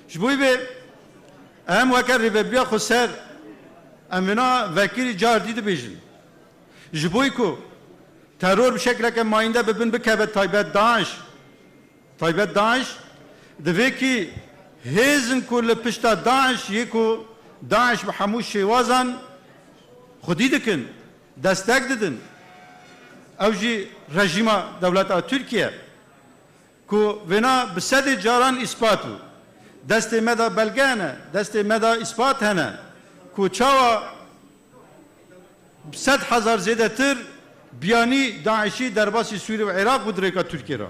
جبوی به اهم وکر ریوبریا خسر امنا وکیلی جاردی ده بیجن جبوی کو ترور بشکل که ماینده ببین بکبه تایبت داعش دوی که هیزن کل پشتا داعش یکو داعش به هموش شیوازن خودی دکن دستک ددن او جی رژیم دولت ترکیه که ونا بسد جاران اثباتو دست مدا بلگانه دست مدا اثبات هنه که چاوا 100,000 زیده تر بیانی داعشی در باسی سوریه و عراق بود ریکا ترکیه را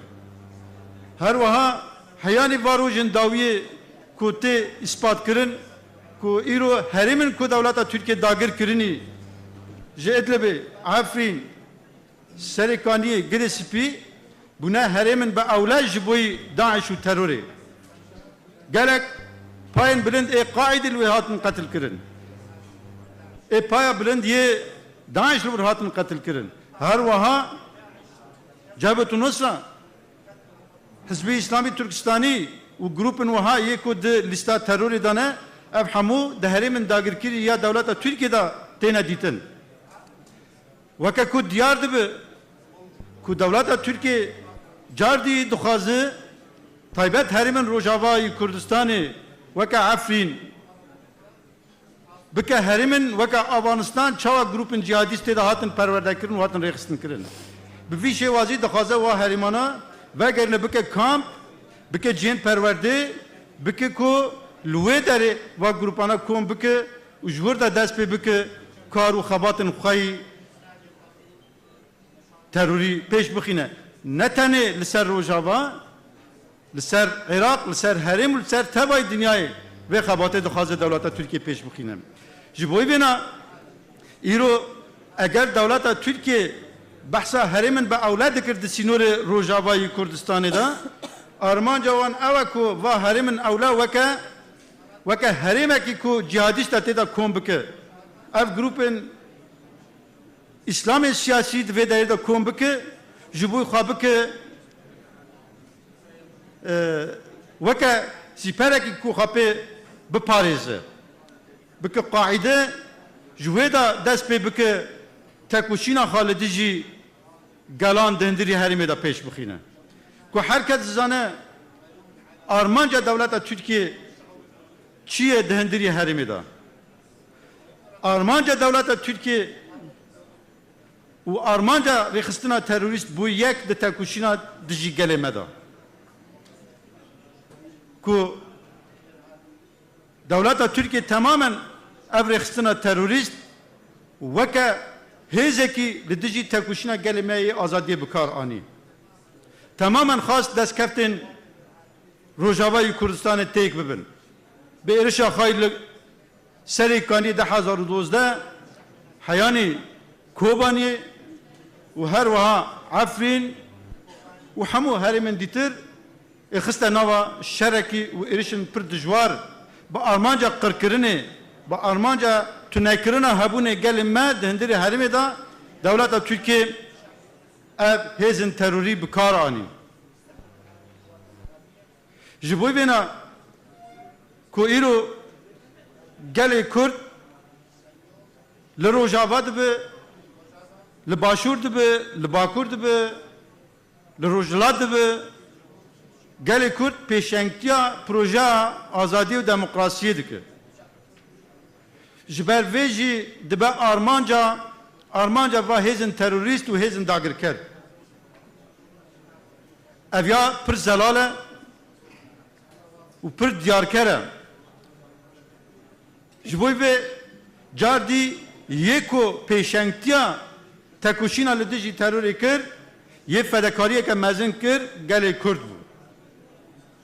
هر وها حیانی واروجن داویه که تی اثبات کرن که ایرو هریمن که دولت ترکیه داگر کرنی جه ادلبه عفرین سرکانی گرسپی بنا هرمن بأولاد جبوي داعش وتروري قالك باين بلند اي قائد الوهات من قتل كرن اي بايا بلند يه داعش الوهات من قتل كرن هر وها جبهة النصرة حزبي اسلامي تركستاني وجروب وها يكود لستا تروري دانا افحمو دهري من داغر كيري يا دولة تركيا دا تينا ديتن وكا كود ديار دب كود دولة تركيا جاردي دخازي تايبت هرمن روجاوا كردستاني وكا عفرين بكا هرمن وكا افغانستان چاوا جروب جهاديست دا هاتن پرورده کرن و هاتن رخصتن کرن بفي شوازي دخازه و هرمانا وگرنه بکه کامپ بکه جین پرورده بکه کو لوه داره و گروپانا کوم بکه و جور دا دست پی بکه کار و خباتن خواهی تروری پیش بخینه نتنه لسر روجاوا لسر عراق لسر هرم لسر تبای دنیای و خبات دخواز دولت ترکیه پیش بخینه جبوی بینا ایرو اگر دولت ترکیه بحثا هرمن با اولاد کرد سینور روجاوای کردستان دا آرمان جوان اوکو و هرمن اولا وکا هرمه کی کو جهادیست تدا کوم بکه اف گروپن اسلام سیاسی دوی دایر دا کوم بکه جبوی خواه بکه وکا سیپره کی کو خاپه بپاريزه بکه قاعده جوی دا دست پی بکه تکوشینا خالدی جی گلان دهندری هرمه دا پیش بخینه که حرکت زانه آرمانجا دولت ترکیه چیه دهندری هرمه دا آرمانجا دولت ترکیه و آرمانجا رخصتنا تروریست بو یک ده تکوشینا دجی گلمه دا که دولت ترکیه تماما اف رخصتنا تروریست وکه هزکی لدجی تکوشینا گلمه آزادی بکار آنی تماما خاص دست کفتن روجاوای کردستان تیک ببن به ارشا خایل سری کانی 2012 حیانی کوبانی و هر وها عفرین و همو هرمن دیتر اخسته نوا شرکی و ارشن پر دجوار با آرمانجا قرکرنه با آرمانجا تنکرنا هبونه گلمه دهندری هرمه دا دولت ترکیه هزن تروری بکار آنی جبوی بینا که ایرو گل کرد لروجاوا دبه لباشور دبه لباکور دبه لروجلا دبه گل کرد پیشنگتیا پروژه آزادی و دموکراسی دکه جبر ویجی دبه آرمانجا و هزن تروریست و هزن داگر کرد اویا پر زلاله و پر دیار کرده جبوی به جاردی یکو پیشنگتیا تکوشینا لدجی تروری کرد یه فدکاریه که مزن کرد گلی کرد بود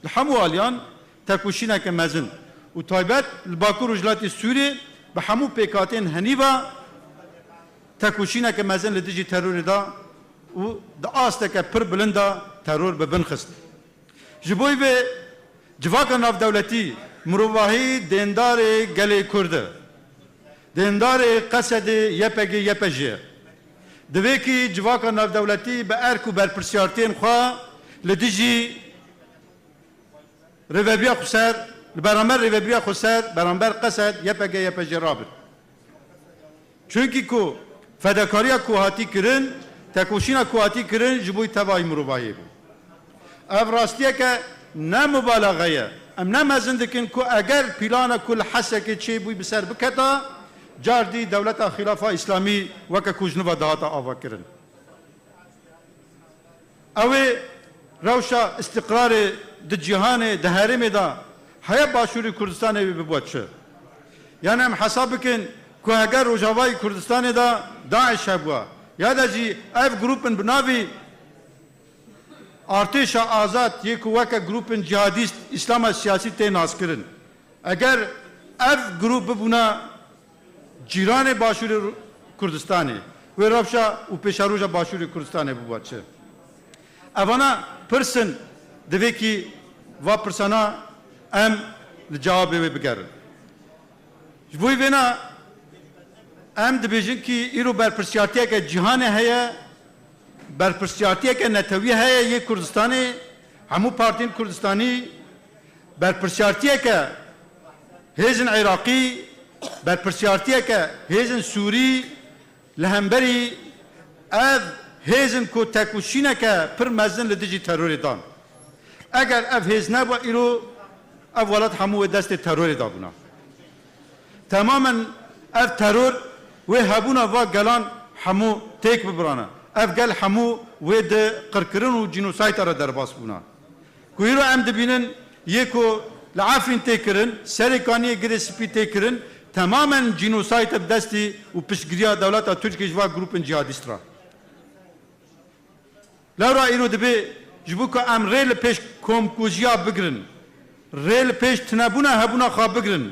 لحمو آلیان تکوشینا که مزن و تایبت لباکور وجلاتی سوری به همو پیکاتین هنیوا تکوشینا که مزن لدجی تروری دا و دا آسته که پر بلندا ترور ببن خست جبوی به جواک ناف دولتی مروواهی دیندار گلی کرده دیندار قصد یپجه دوی که جواک ناف دولتی به ارک و برپرسیارتین خواه لدیجی روابیا خسر برانبر روابیا خسر برانبر قصد یپجه رابط چونکی که فداکاریا کوهاتی کرن تکوشینا کوهاتی کرن جبوی تبایی مروواهی بود اف راستیه که نه مبالغه ام نه مزن دکن که اگر پیلان کل حسه که چی بوی بسر بکتا جاردی دولت خلافه اسلامی وکا کجنو دهاتا آوا کرن اوه روشا استقرار ده جهان ده هرم دا حیا باشوری کردستان ببود شه یعنی هم حساب کن که اگر روجاوای کردستان دا داعش بوا یا دا جی اف گروپن بناوی ارتش آزاد یک وکا گروپن جهادیست اسلام سیاسی تی ناز کرن اگر اف گروپ ببونا جیران باشور کردستانه و رفشا و پیشاروجا باشور کردستانه ببود شه اوانا پرسن دوی کی و پرسانا ام جواب بگرن جبوی وینا ام دبیجن کی ایرو برپرسیارتیه که جهان هیا برپرسیارتیه که نتویه هیا یک کردستانی همو پارتین کردستانی برپرسیارتیه که هیزن عراقی برپرسیارتیه که هیزن سوری لهمبری اف هیزن کو تکوشینه که پر مزن لدیجی تروری دان اگر اف هیز نبا ایرو اولاد همو دست تروری دابونا تماما اف ترور و هبونا و گلان همو تیک ببرانا اف گل همو و ده قرقرن و جنوسایت را در باس بونا کویرو ام دبینن یکو لعافین تیکرن سرکانی گرسپی تیکرن تماما جنوسایت بدستی و پشگریا دولت ترکیه جوا گروپن جهادیست را لورا ایرو دبی جبو که ام ریل پیش کمکوزیا بگرن ریل پیش تنبونا هبونا خواب بگرن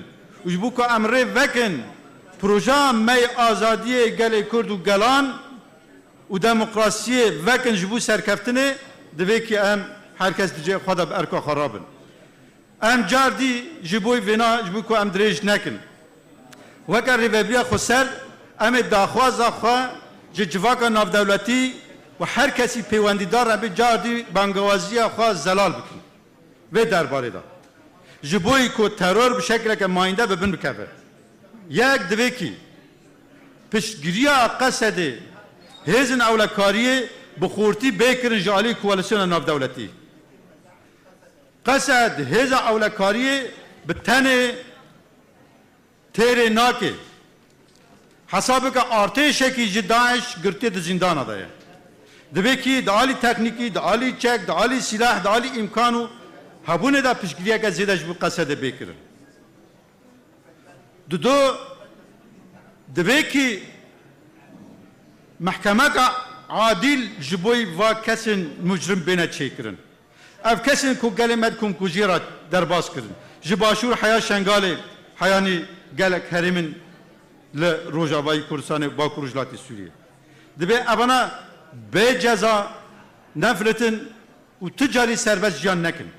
و جبو که ام ریل وکن پروژه می آزادی گل کرد و گلان و دموکراسی وکن جبو سرکفتنه دوی که ام هر کس دیجه خدا به ارکا خرابن ام جاردی جبوی وینا جبو که ام دریج نکن وکر ریوبیا خسر ام داخواز آخوا جواکا ناف دولتی و هر کسی پیوندیدار ام جاردی بانگوازی آخوا زلال بکن و درباره دا جبوی که ترور به شکل که ماینده ببن بکفه یک دوی کی پشگیریا قصده هیزن اولکاریه بخورتی بیکرن جالی کوالسیون ناف دولتی قصد هیزن اولکاریه به تن تیره ناکه حسابه که ارتشه کی جداعش گرتی ده زندان دایه دبی کی دالی تکنیکی دالی چک دالی سلاح دالی امکانو هبونه دا پشگیریا که زیدش بو قصد بیکرن دو دبی کی محکمه که عادل جبوی و کسین مجرم بینه چیکرن اف کسین کو گلمت کم کوجیرا در باز کرن جباشور حیا شنگاله حیانی گلک هریمن ل روجاوای کردستان با کورجلات سوریه دبی ابانا به جزا نفرتن و تجاری سربست جان نکن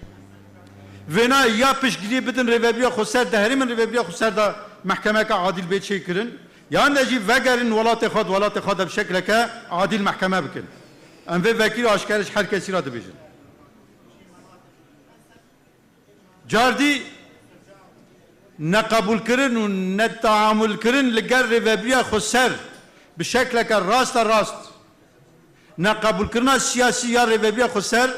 وینا یا پشگیری بدن روابیا خسر ده هریمن روابیا خسر ده محکمه که عادل به چیکرن یا نجی وگرین ولات خود بشکل که عادل محکمه بکن ام و وکیل آشکارش هر کسی را دبیجن جاردی نقبول کرن و نتعامل کرن لگر روابیا خسر بشکل که راست نقبول کرنا سیاسی یا روابیا خسر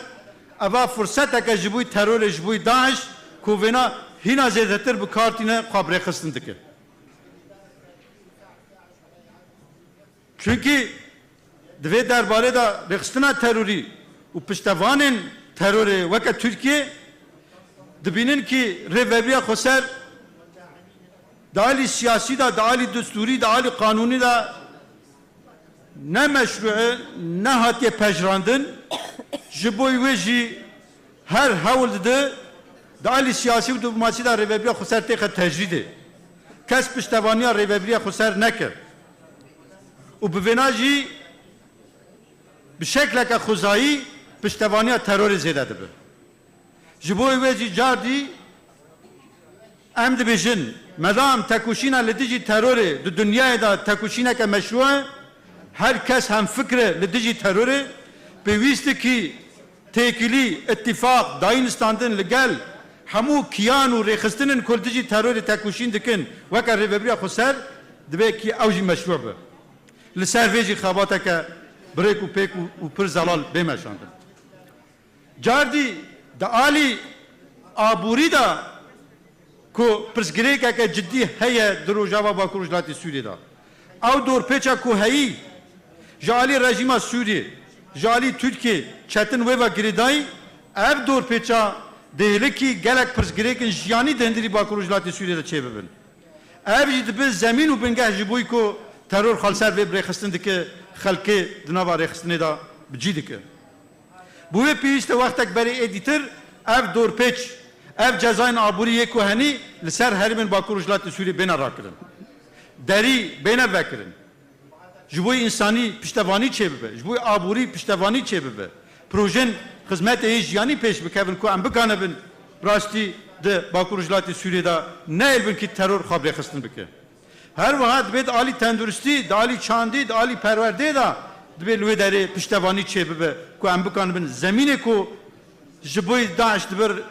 اوا فرصت که جبوی ترور جبوی داعش کووینا هینا زیدتر بکارتینه قابره خستن دکه çünkü dve derbare da rextina terörü u piştevanın terörü vaka Türkiye dibinin ki revebriya khoser dali siyasi da dali desturi dali kanuni da ne meşru'u ne hatiye pejrandın jiboy veji her havldı dali siyasi ve diplomasi da revebriya khoser texe tecridi kes piştevaniya revebriya khoser nekir و بویناجی بشکل که خوزایی پشتوانی ترور زیده دبه جبوی ویجی جاردی ام دبیجن مدام تکوشینا لدیجی ترور دو دنیای دا تکوشینا که مشروع هر کس هم فکر لدیجی ترور پیویسته کی تیکیلی اتفاق داینستاندن لگل همو کیان و ریخستنن کل دیجی ترور تکوشین دکن وکر ریبریا خسر دبه کی اوجی مشروع به لسر ویجی خاباته که بریک و پیک و پر زلال بیمشاندن جاردی دا آلی آبوری دا که پرسگری که جدی هیه درو جاوا با کروجلاتی سوری دا او دور پیچا که هیی جالی رژیما سوری جالی ترکیه چتن ویوا گریدای اف دور پیچا دهلی کی گلک پرسگری که جیانی دهندری با کروجلاتی سوری دا چه ببین اف جد به زمین و بنگه جبوی که ترور خالصر به برخستن دکه خلقه دنوا رخستنی دا بجی دکه بوی پیشت وقت تک بری ادیتر اف دور پیچ اف جزاین آبوری یک هنی لسر هرمن با کروجلات سوری بین را کردن دری بین وکردن جبوی انسانی پشتوانی چه ببه جبوی آبوری پشتوانی چه ببه پروژن خدمت ایجیانی پیش بکن که ام بکنه بن راستی ده باکوروجلات سوریه دا نه بن که ترور خبر خستن بکه هر وقت بید عالی تندرستی عالی چاندی عالی پرورده دا دبی لوی داره پشتوانی چه ببه که ام بکنه بن زمینه که جبوی داعش دبر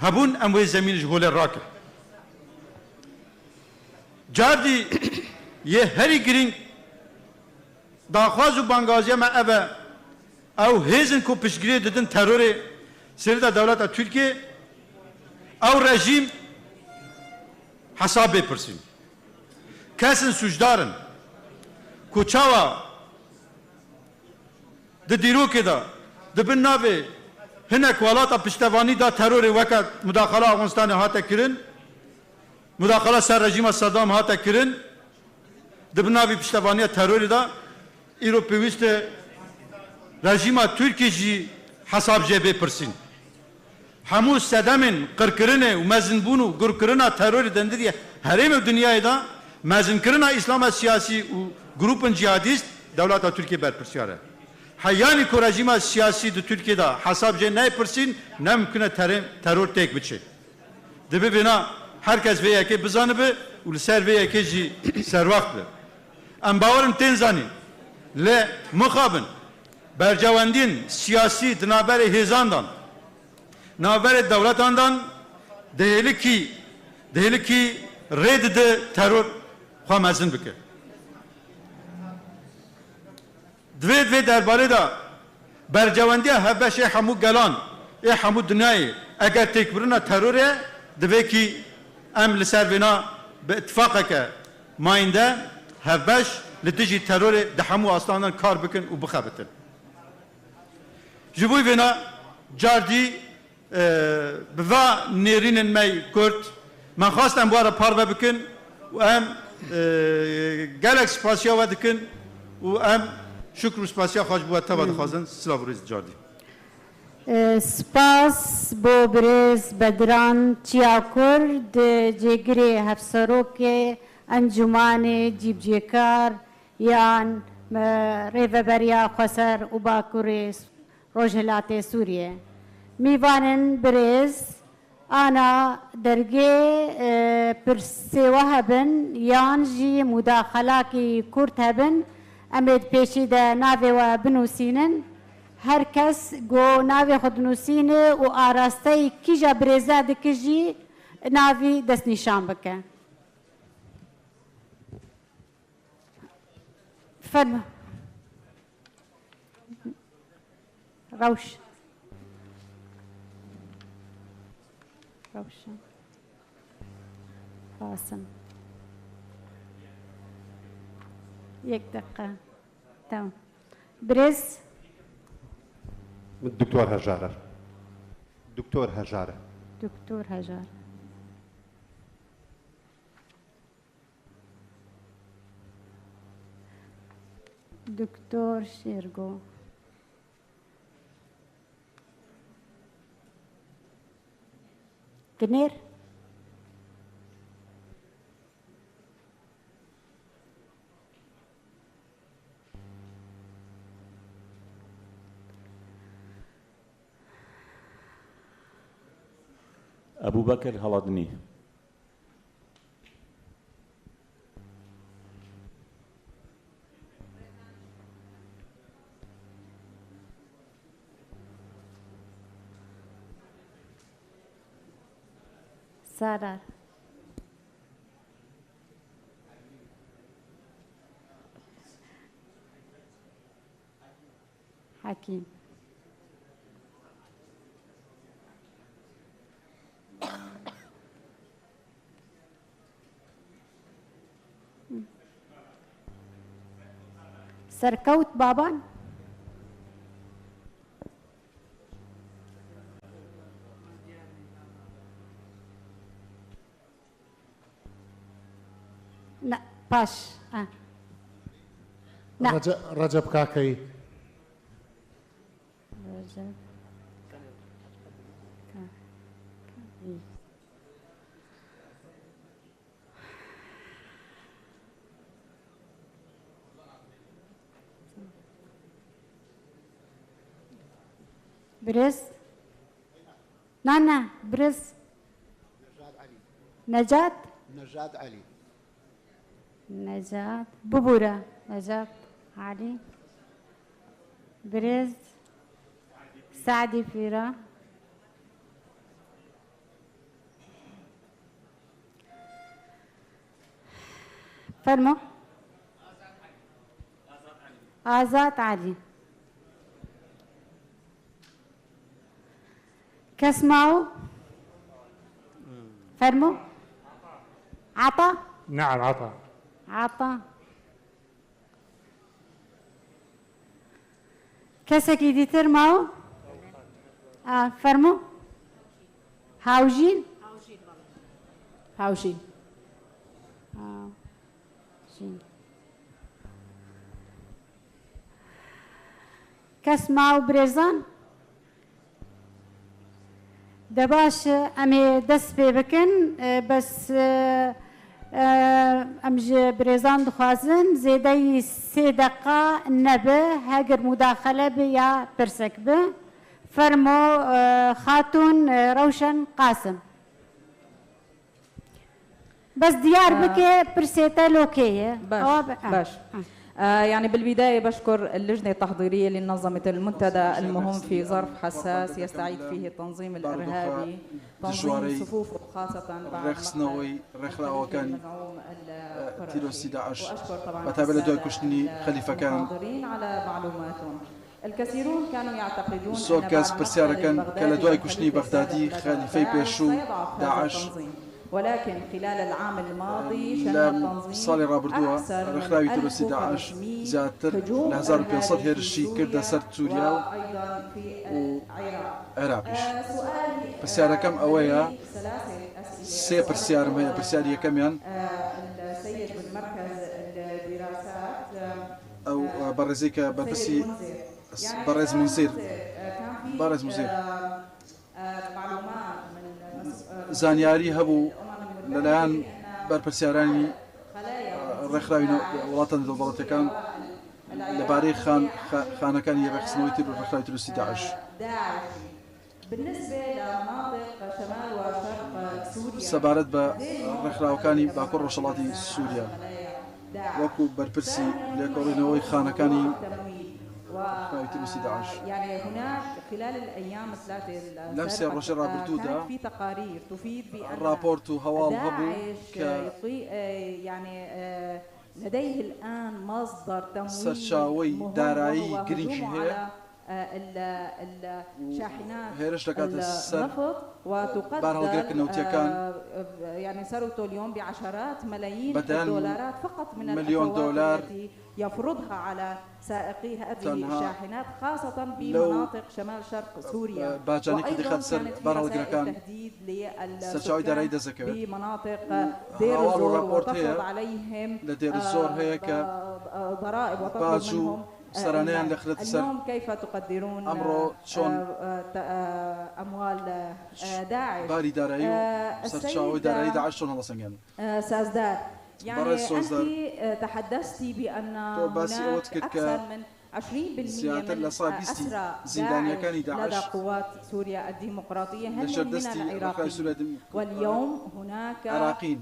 هبون ام وی زمین جهول راکه جاردی یه هری گرینگ داخواز و بانگازیه ما او هیزن کو پشگیری دادن ترور سرده دولت ترکیه او رژیم حساب بپرسیم کسن سوجدارن کوچاوا د دیروکه دا د بن ناوی هنک والاتا پشتوانی دا ترور وقت مداخله افغانستان هاته کرن مداخله سر رژیم صدام هاته کرن د بن ناوی پشتوانی ترور دا ایرو پیوست رژیم ترکیه جی حساب جبه پرسین همو صدمن قرکرنه و مزنبونو گرکرنه ترور دندریه هریم دنیای دا مزنکرنه اسلام سیاسی و گروپن جهادیست دولت ترکیه برپرسیاره حیانی که رژیم سیاسی دو ترکیه دا حساب جه نه پرسین نمکنه ترور تک بچه دبی بنا herkes veya ki bizanı be ulusal veya ki ji servakt be em bawarım tenzani le muhabın bercavandin siyasi dinabere hezandan nabere devletandan dehli ki red de terör xamazın bike dve derbare da bercavandiye hebeşe hamu gelan hamu dünyayı eğer tekbirine teröre dve ki ام لسروینا به اتفاق که ماینده هفبش لتجی ترور دحمو اصلاً کار بکن و بخابتن جبوی وینا جاردی بوا نیرین می کرد من خواستم بواره پارو بکن و ام گلک سپاسیا و دکن و ام شکر و سپاسیا خواهد بود تا بعد خواستن سلاو ریز جاردی سپاس بو برز بدران چیاکر جگری هفسروک انجمان جیبجیکار یان ریوبریا خسر و باکور روجهلات سوریه میوانن برز آنا درگه پرسیوه هبن یان جی مداخله کی کرد هبن امید پیشی ده ناوه و بنوسینن هر کس گو ناوی خود نوسینه و آراسته کیجا بریزه دکجی ناوی دست نشان بکه فرما روشن فاسم یک دقیقه تمام برز دكتور هجارة دكتور هجارة دكتور هجار دكتور شيرغو كنير أبو بكر هلادني سارة حكيم سركوت بابان لا باش لا رجب كاكي رجب برز نانا برز نجات نجاد علي نجات ببورة نجات علي برز سعدي فيرا فرمو آزاد علي كاسمعوا فرمو عطا نعم عطا عطا كسكي ديتر معه فرمو هاوجين هاوشين هاوجين كاسمعوا بريزان دباش امي دس بي بكن بس امج بريزان دخوازن زيدي 3 دقة نبه هاجر مداخلة بيا برسك به فرمو خاتون روشن قاسم بس ديار بكي برسيتا لوكية باش يعني بالبداية بشكر اللجنة التحضيرية اللي نظمت المنتدى المهم في ظرف حساس يستعيد فيه التنظيم الإرهابي تنظيم صفوفه خاصة بعد رخصنوي رخلا وكان تيرو سي داعش بتابع دوي كشني خليفة كان على معلوماتهم الكثيرون كانوا يعتقدون سوكاس برسيارة كان كالدواي كشني بغدادي خليفة بيشو داعش ولكن خلال العام الماضي شن التنظيم صالي رابردوها رخلاوي تروسي داعش زيادتر ل 1500 هيرشي كردا سرد سوريا وعراقش برسيارة كم أويا سي برسيارة مهي برسيارية كميان السيد بالمركز الدراسات أو برزيكا بربسي برز منصير برز منصير معلومات زانياري هبو للان برپرسیارانی رخراوی وڵاتان دەوڵەتەکان لەبارەی خانەکانی ڕێخستنەوەی تر و ڕێکخراوی تروسی داعش. بالنسبة لمناطق شمال وشرق سوريا سەبارەت بە ڕێکخراوەکانی باکوڕ ڕۆژهەڵاتی سووریا وەکو بەرپرسی لێکۆڵینەوەی خانەکانی يعني هناك خلال الايام الثلاثه نفس الرشا رابرتودا في تقارير تفيد بان رابورت هوال هبو يعني لديه الان مصدر تمويل سرچاوي دارایی گرنگی هەیە الشاحنات النفط وتقدر يعني ثروته اليوم بعشرات ملايين الدولارات فقط من العقوبات التي يفرضها على سائقي هذه الشاحنات خاصة بمناطق شمال شرق سوريا وأيضا كانت في تهديد للسكان بمناطق دير الزور وتفرض عليهم ضرائب وتطلب منهم سرانيان دخلت اليوم كيف تقدرون أمره شون أموال داعش باري داريو سرشاوي داري داعش شون الله سنجان سازدار يعني أنت تحدثتي بأن هناك أكثر من 20% من أسرى لدى قوات سوريا الديمقراطية هم من العراقيين واليوم هناك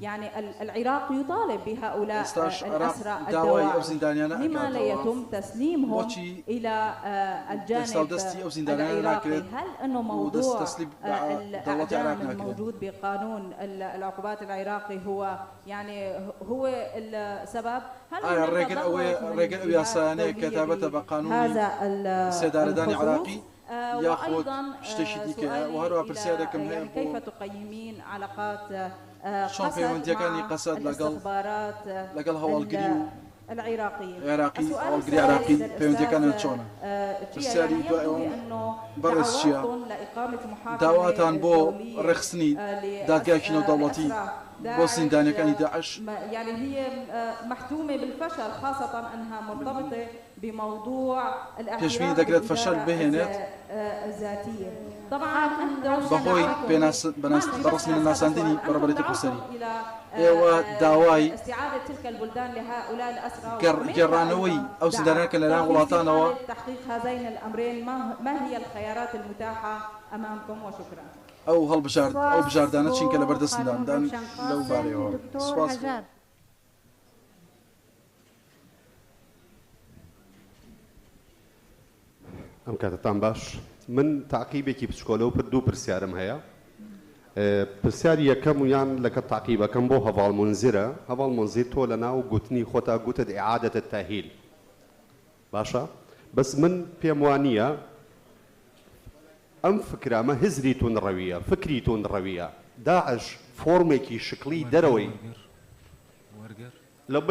يعني العراق يطالب بهؤلاء الأسرى الدواعش لما لا يتم تسليمهم إلى الجانب العراقي هل أنه موضوع الإعدام الموجود بقانون العقوبات العراقي هو يعني هو السبب هل رجل أو ياساني كتابته بقانون السيدارداني عراقي ياخذ شتشديك وهروا برسالكم يعني كيف تقيمين علاقات قصد الاستخبارات لقال هو الجريو العراقي أو الجري عراقي فهمت كان نشونه السالي برس شيا دعواتان بو رخصني دادگاه كينو دولتي بۆ زیندانیەکانی داعش يعني هي محتومة بالفشل، خاصة أنها مرتبطة بموضوع پێشبینی دەکرێت فەشەل بهێنێت الذاتية. طبعا بەهۆی بەڕستنی ناساندنی بەڕێوەبەری قورسەری ئێوە داوای استعادة تلك البلدان لهؤلاء الأسرى گێڕانەوەی ئەو زیندانیانە کە لەلایەن وڵاتانەوە تحقيق هذين الأمرين. ما هي الخيارات المتاحة أمامكم؟ وشكرا. ئەو ئەو بژاردانە چینکە لە بەردەستدان لەو بارەوە. سوپاس. ئەم کاتتان باش. من تعقیبێکی بچکۆلە و دوو پرسیارم هەیە. پرسیاری یەکەم ویان لەگەڵ تعقیبەکەم بۆ هەواڵ مونزیرە. هەواڵ مونزیر تۆ لە ناو گوتنی خۆتا گوتت ئیعادەتە تەهیل. باشە؟ بەس من پێم وانییە ئەم فکرامە هزری تون ڕەویە، فکری تون ڕەویە. داعش فۆرمێکی شکلی دەرەوەی لەو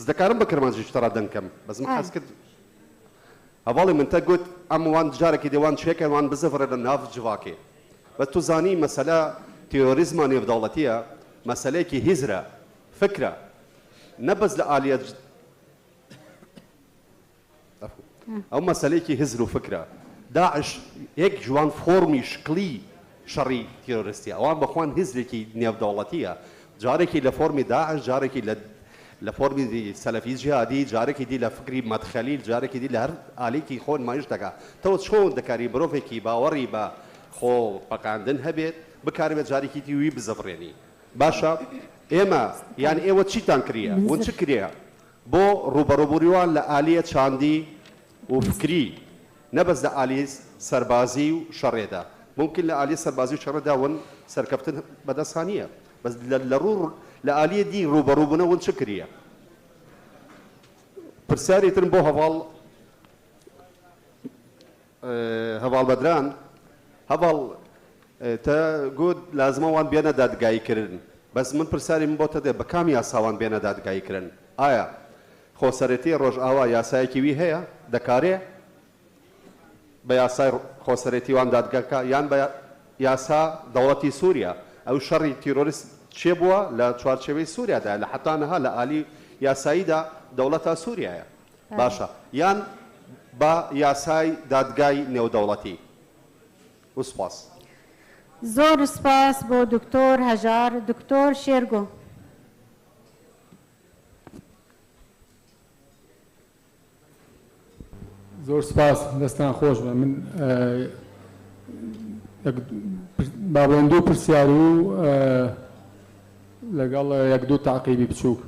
زدەکارم بە کەرمانجی شتەڕا دەنکەم بەس من حەز کرد هەواڵی من تە گوت ئەم وان جارێکی دێوان چێکە وان بزەفرە لە ناو جڤاکێ بە تو زانی مەسەلە تیۆریزما نێودەوڵەتیە مەسەلەیەکی هیزرە فکرە نەبەز لە ئالیەت ئەو مەسەلەیەکی هزر و فکرە داعش یەک جوان فۆرمی شکلی شەڕی تیرۆریستیە ئەوان بەخۆیان هزرێکی نێودەوڵەتیە جارێکی لە فۆرمی داعش جارێکی لە فۆرمی سەلەفی جیهادی جارێکی دی لە فکری مەدخەلیل جارێکی دی لە هەر ئالێکی خۆن مایش دەکات تەوە چۆن دەکاری مرۆڤێکی باوەڕی بە خۆ پەقاندن هەبێت بکاربێت جارێکی دیوی بزەفرێنی باشە ئێمە یان ئێوە چیتان کریە ون چ کریە بۆ ڕوبەڕووبووریوان لە ئالیە چاندی و فکری نەبەس لە ئالی سەربازی و شەڕێدا ممکن لە ئالی سەربازی و شەڕێدا ون سەرکەوتن بەدەستخانیە بەس لە ڕوو لە ئالیە دی ڕوبەڕووبوونە ون چ کریە پرسیاری ترم بۆ هەواڵ بەدران هەواڵ تە گوت لازمەوان بێنە دادگاییکردن بەس من پرسیاریم بۆ تە دێ بە کام یاساوان بێنە دادگاییکردن ئایا خۆسەرەتی ڕۆژئاوا یاسایەکی وی هەیە دەکارێ بە یاسای خۆسەرەتیوان دادگاکە یان بە یاسا دەوڵەتی سووریا ئەو شەڕی تیرۆریست چێ بووە لە چوارچێوەی سووریادا لە حتانەها لە ئالی یاساییدا دەوڵەتە سووریایە باشە یان بە یاسای دادگای نێودەوڵەتی وسپاس زۆر سپاس بۆ دکتۆر هەژار دکتۆر شێرگۆ زۆر سپاس دەستان خۆش بە من بابڵێن دوو پرسیار و لەگەڵ یەک دوو تعقیبی بچووک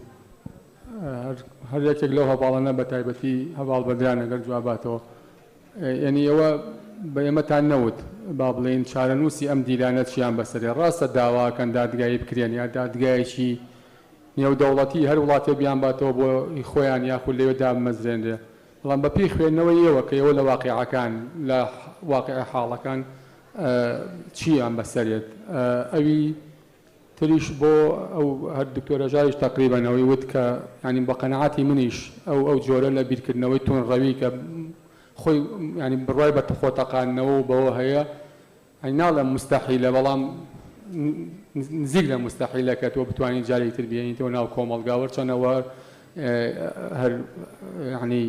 هەر یەکێک لەو هەواڵانە بە تایبەتی هەواڵ بەدران ئەگەر جواباتەوە یعنی ئەوە بە ئێمەتان نەوت با بڵێن چارەنووسی ئەم دیلانە چیان بەسەرێ ڕاستە داواکەن دادگایی بکرێن یا دادگایەکی نێودەوڵەتی هەر وڵاتێ بیان باتەوە بۆ خۆیان یاخود لەوێ دامەزرێنرێ بەڵام بەپی خوێندنەوەی ئێوە کە ئێوە لە واقعەکان لە واقع حاڵەکان چیان بەسەرێت ئەوی تریش بۆ ئەو هەر دکتۆرە ژاریش تقریبەنەوەی وت کە ینی بە قەنەعاتی منیش ئەو جۆرە لە بیرکردنەوەی تون ڕەوی کە خۆی ینی بڕای بە خۆتەقانەوە و بەوە هەیە ئەی ناڵێم مستەحیلە بەڵام نزیک لە مستەحیلە کە تۆ بتوانین جارێکی تر بێنیتەوە ناو کۆمەڵگا وەرچەنەوە هەر ینی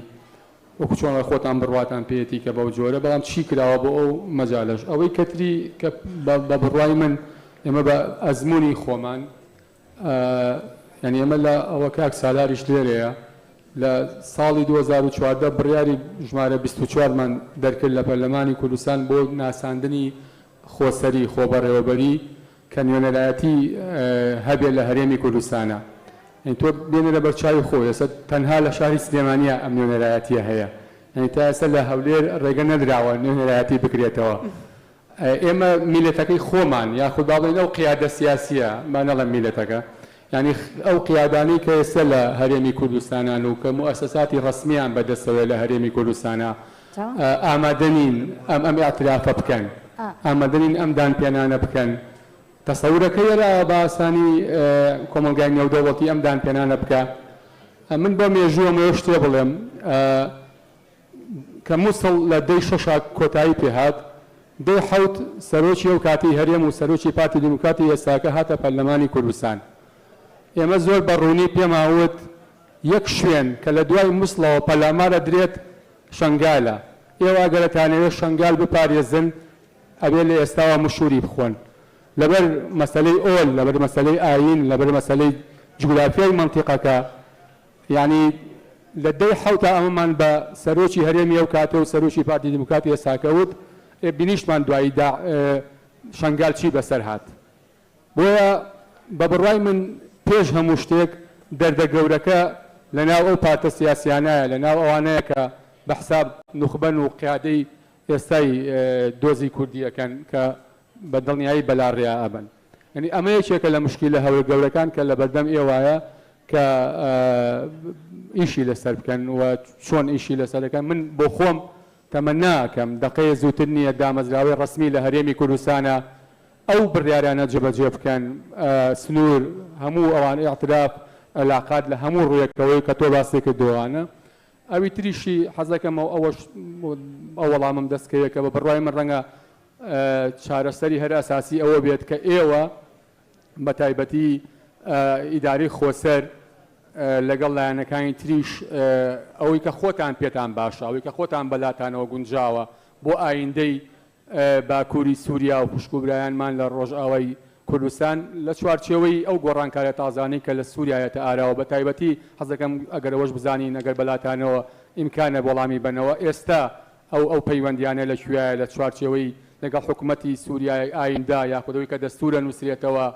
وەکو چۆن خۆتان بڕواتان پێێتی کە بەو جۆرە بەڵام چی کراوە بۆ ئەو مەجالەش ئەوەی کەتری کە بە بڕوای من ئێمە بە ئەزمموی خۆمان ینی ئێمە لە ئەوە کاک سالاریش لێرەیە لە ساڵی 2014 بڕیاری ژمارە 24مان دەرکرد لە پەرلەمانی کوردستان بۆ ناساندنی خۆسەری خۆبەڕێوەبەری کە نوێنەرایەتی هەبێت لە هەرێمی کوردستانە تۆ بێنە لە بەرچاوی خۆ ئێستا تەنها لە شاری سلێمانیە ئەم نوێنەرایەتیە هەیە یعنی تا ئێستا لە هەولێر ڕێگە نەدراوە نوێنەرایەتی بکرێتەوە ئێمە میلەتەکەی خۆمان یاخود باڵێن ئەو قیادە سیاسیە با نەڵێم میلەتەکە ینی ئەو قیادانەی کە ئێستا لە هەرێمی کوردستانان و کە موسساتی ڕسمیان بەدەستەوە لە هەرێمی کوردستانە ئامادەنین ئەم ئاعترافە بکەن ئامادەنین ئەم دانپێنانە بکەن تەسەورەکەی لە باسانی کۆمەلگای نێودەوڵەتی ئەم دانپێنانە بکە من بۆ مێژووەمەوە شتێ بڵێم کە مووسڵ لە دەی شەش کۆتایی پێهات دەی حەوت سەرۆکی ئەو کاتی هەرێم و سەرۆکی پارتی دموکراتی ئێستاکە هاتە پەرلەمانی کوردستان. ئێمە زۆر بەڕوونی پێماوت یەک شوێن کە لە دوای مووسڵەوە پەلامارە درێت شنگالە. ئێوە ئەگەرەتانەوێت شنگال بپارێزن ئەبێ لە ئێستاوە مشوری بخۆن لەبەر مەسەلەی ئۆل، لەبەر مەسەلەی ئاین، لەبەر مەسەلەی جوگرافیای منتیقەکە. یعنی لە دەی حەوتە ئەمەمان بە سەرۆکی هەرێمی ئەو کاتە و سەرۆکی پارتی دموکراتی ئێستاکەوت بینیشتمان دوایی شنگال چی بەسەر هات. بۆیە بە بڕوای من پێش هەموو شتێک دەردە گەورەکە لەناو ئەو پارتە سیاسیانایە، لەناو ئەوانەیە کە بە حساب نوخبەن و قیادەی ئێستای دۆزی کوردیەکەن کە بە دڵنیایی بەلاڕێیا ئەبن. یعنی ئەمە یەکێکە لە مشکلە هەورە گەورەکان کە لە بەردەم ئێوایە کە ئیشی لەسەر بکەن و چۆن ئیشی لەسەرەکەن. من بۆ خۆم تەمەناکەم دقەیە زووتر نییە دامەزراوی ڕسمی لە هەرێمی کوردستانە ئەو بڕیارانە جێبەجێ بکەن، سنوور هەموو ئەوان ئاعتراف علاقات لە هەموو ڕوویەکەوەی کە تۆ باسی کردووانە. ئەوی تریشی حەزەکەمەوە ئەوەش ئەو وەڵامم دەستکەوێت کە بە بڕوای من ڕەنگە چارەسەری هەر ئاساسی ئەوە بێت کە ئێوە بە تایبەتی ئیداری خۆسەر لەگەڵ لایەنەکانی تریش ئەوەی کە خۆتان پێتان باشە، ئەوەی کە خۆتان بەلاتانەوە گونجاوە بۆ ئایندەی باکووری سووریا و خوشکوبرایانمان لە ڕۆژئاوای کوردستان لە چوارچێوەی ئەو گۆڕانکاریە تازانەی کە لە سووریایەتە ئاراوە بە تایبەتی حەزەکەم ئەگەرەوەش بزانین ئەگەر بەلاتانەوە ئیمکانە وەڵامی بنەوە ئێستا ئەو پەیوەندیانە لەکوێیە لە چوارچێوەی لەگەڵ حکوومەتی سووریای ئایندا یاخودەوەی کە دەستورە نووسرێتەوە.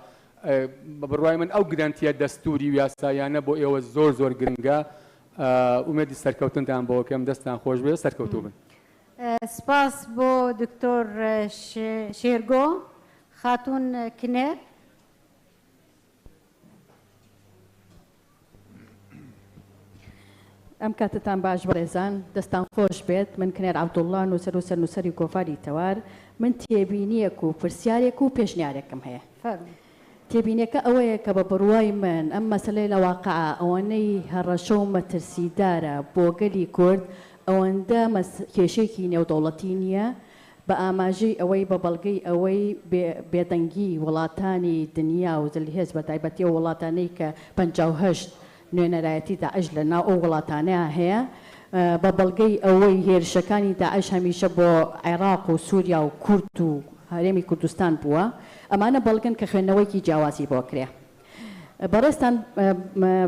بە بڕوای من ئەو گرنتیە دەستوری و یاسایانە بۆ ئێوە زۆر زۆر گرنگە. ئومێدی سەرکەوتنتان بۆکەم دەستان خۆش بێ سەرکەوتوو بن. سپاس بۆ دکتۆر شێرگۆ خاتون کنێر. ئەم کاتتان باش بەڕێزان، دەستان خۆش بێت. من کنێر عەبدوڵڵا نووسەر و سەرنووسەری کۆفاری تەوار. من تێبینیەک و پرسیارێک و پێشنیارێکم هەیە. تێبینیەکە ئەوەیە کە بە بڕوای من ئەم مەسلەی لە واقعە ئەوەنەی هەڕەشە و مەترسیدارە بۆ گەلی کورد ئەوەندە کێشێکی نێودەوڵەتی نییە بە ئاماژەی ئەوەی بە بەڵگەی ئەوەی بێدەنگی وڵاتانی دنیا و زلهێز بە تایبەتی و وڵاتانەی کە 58 نوێنەرایەتی داعش لە ناو ئەو وڵاتانەیە هەیە، بە بەڵگەی ئەوەی هێرشەکانی داعش هەمیشە بۆ عێراق و سووریا و کورد و هەرێمی کوردستان بووە. ئەمانە بەڵگن کە خوێندنەوەیکی جیاوازی بۆ کرێ. بەڕێستان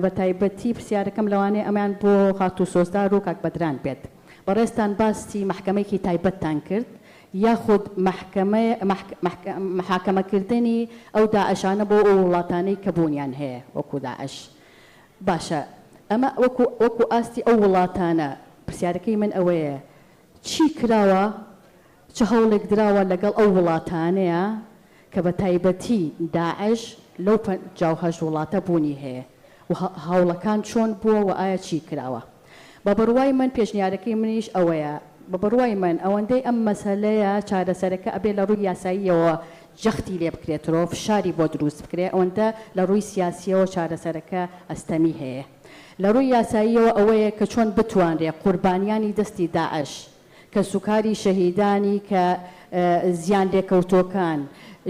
بە تایبەتی پرسیارەکەم لەوانەیە ئەمان بۆ خاتوو سۆزدار و کاک بەدران بێت. بەڕێستان باسی محکەمەیەکی تایبەتتان کرد یاخود محاکەمەکردنی ئەو داعشانە بۆ ئەو وڵاتانەی کە بوونیان هەیە وەکو داعش. باشە، ئەمە وەکو ئاستی ئەو وڵاتانە پرسیارەکەی من ئەوەیە چی کراوە، چه هەوڵێک دراوە لەگەڵ ئەو وڵاتانەیە کە بە تایبەتی داعش لەو 58 وڵاتە بوونی هەیە و هەوڵەکان چۆن بووە و ئایا چی کراوە. بە بڕوای من پێشنیارەکەی منیش ئەوەیە، بە بڕوای من ئەوەندەی ئەم مەسەلەیە چارەسەرەکە ئەبێ لە ڕووی یاساییەوە جەختی لێ بکرێتەوە، فشاری بۆ دروست بکرێ، ئەوەندە لە ڕووی سیاسیەوە چارەسەرەکە ئەستەمی هەیە. لە ڕووی یاساییەوە ئەوەیە کە چۆن بتوانرێ قوربانیانی دەستی داعش کە سوکاری شەهیدانی کە زیان لێکەوتۆکان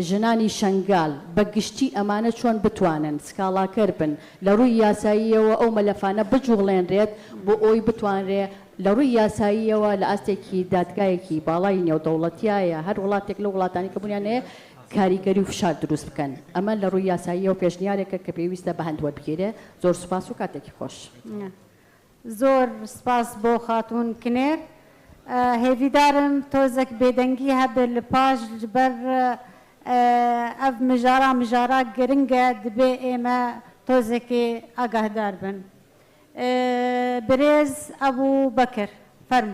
ژنانی شنگال بە گشتی ئەمانە چۆن بتوانن سکاڵاکەر بن لە ڕووی یاساییەوە ئەو مەلەفانە بجوڵێنرێت بۆ ئەوی بتوانرێ لە ڕووی یاساییەوە لە ئاستێکی دادگایەکی باڵای نێودەوڵەتیایە هەر وڵاتێک لە وڵاتانی کە بوونیان هەیە کاریگەری و فشار دروست بکەن. ئەمە لە ڕووی یاساییەوە پێشنیارێکە کە پێویستە بە هەند وەربگیرێ. زۆر سوپاس و کاتێکی خۆش. زۆر سپاس بۆ خاتون کنێر. هێویدارم تۆزێک بێدەنگی هەبێ لە پاش بەر ئەف مژارە گرنگە دەبێ ئێمە تۆزێکی ئاگاهدار بن. برێز ئەبوو بەکر فەرم.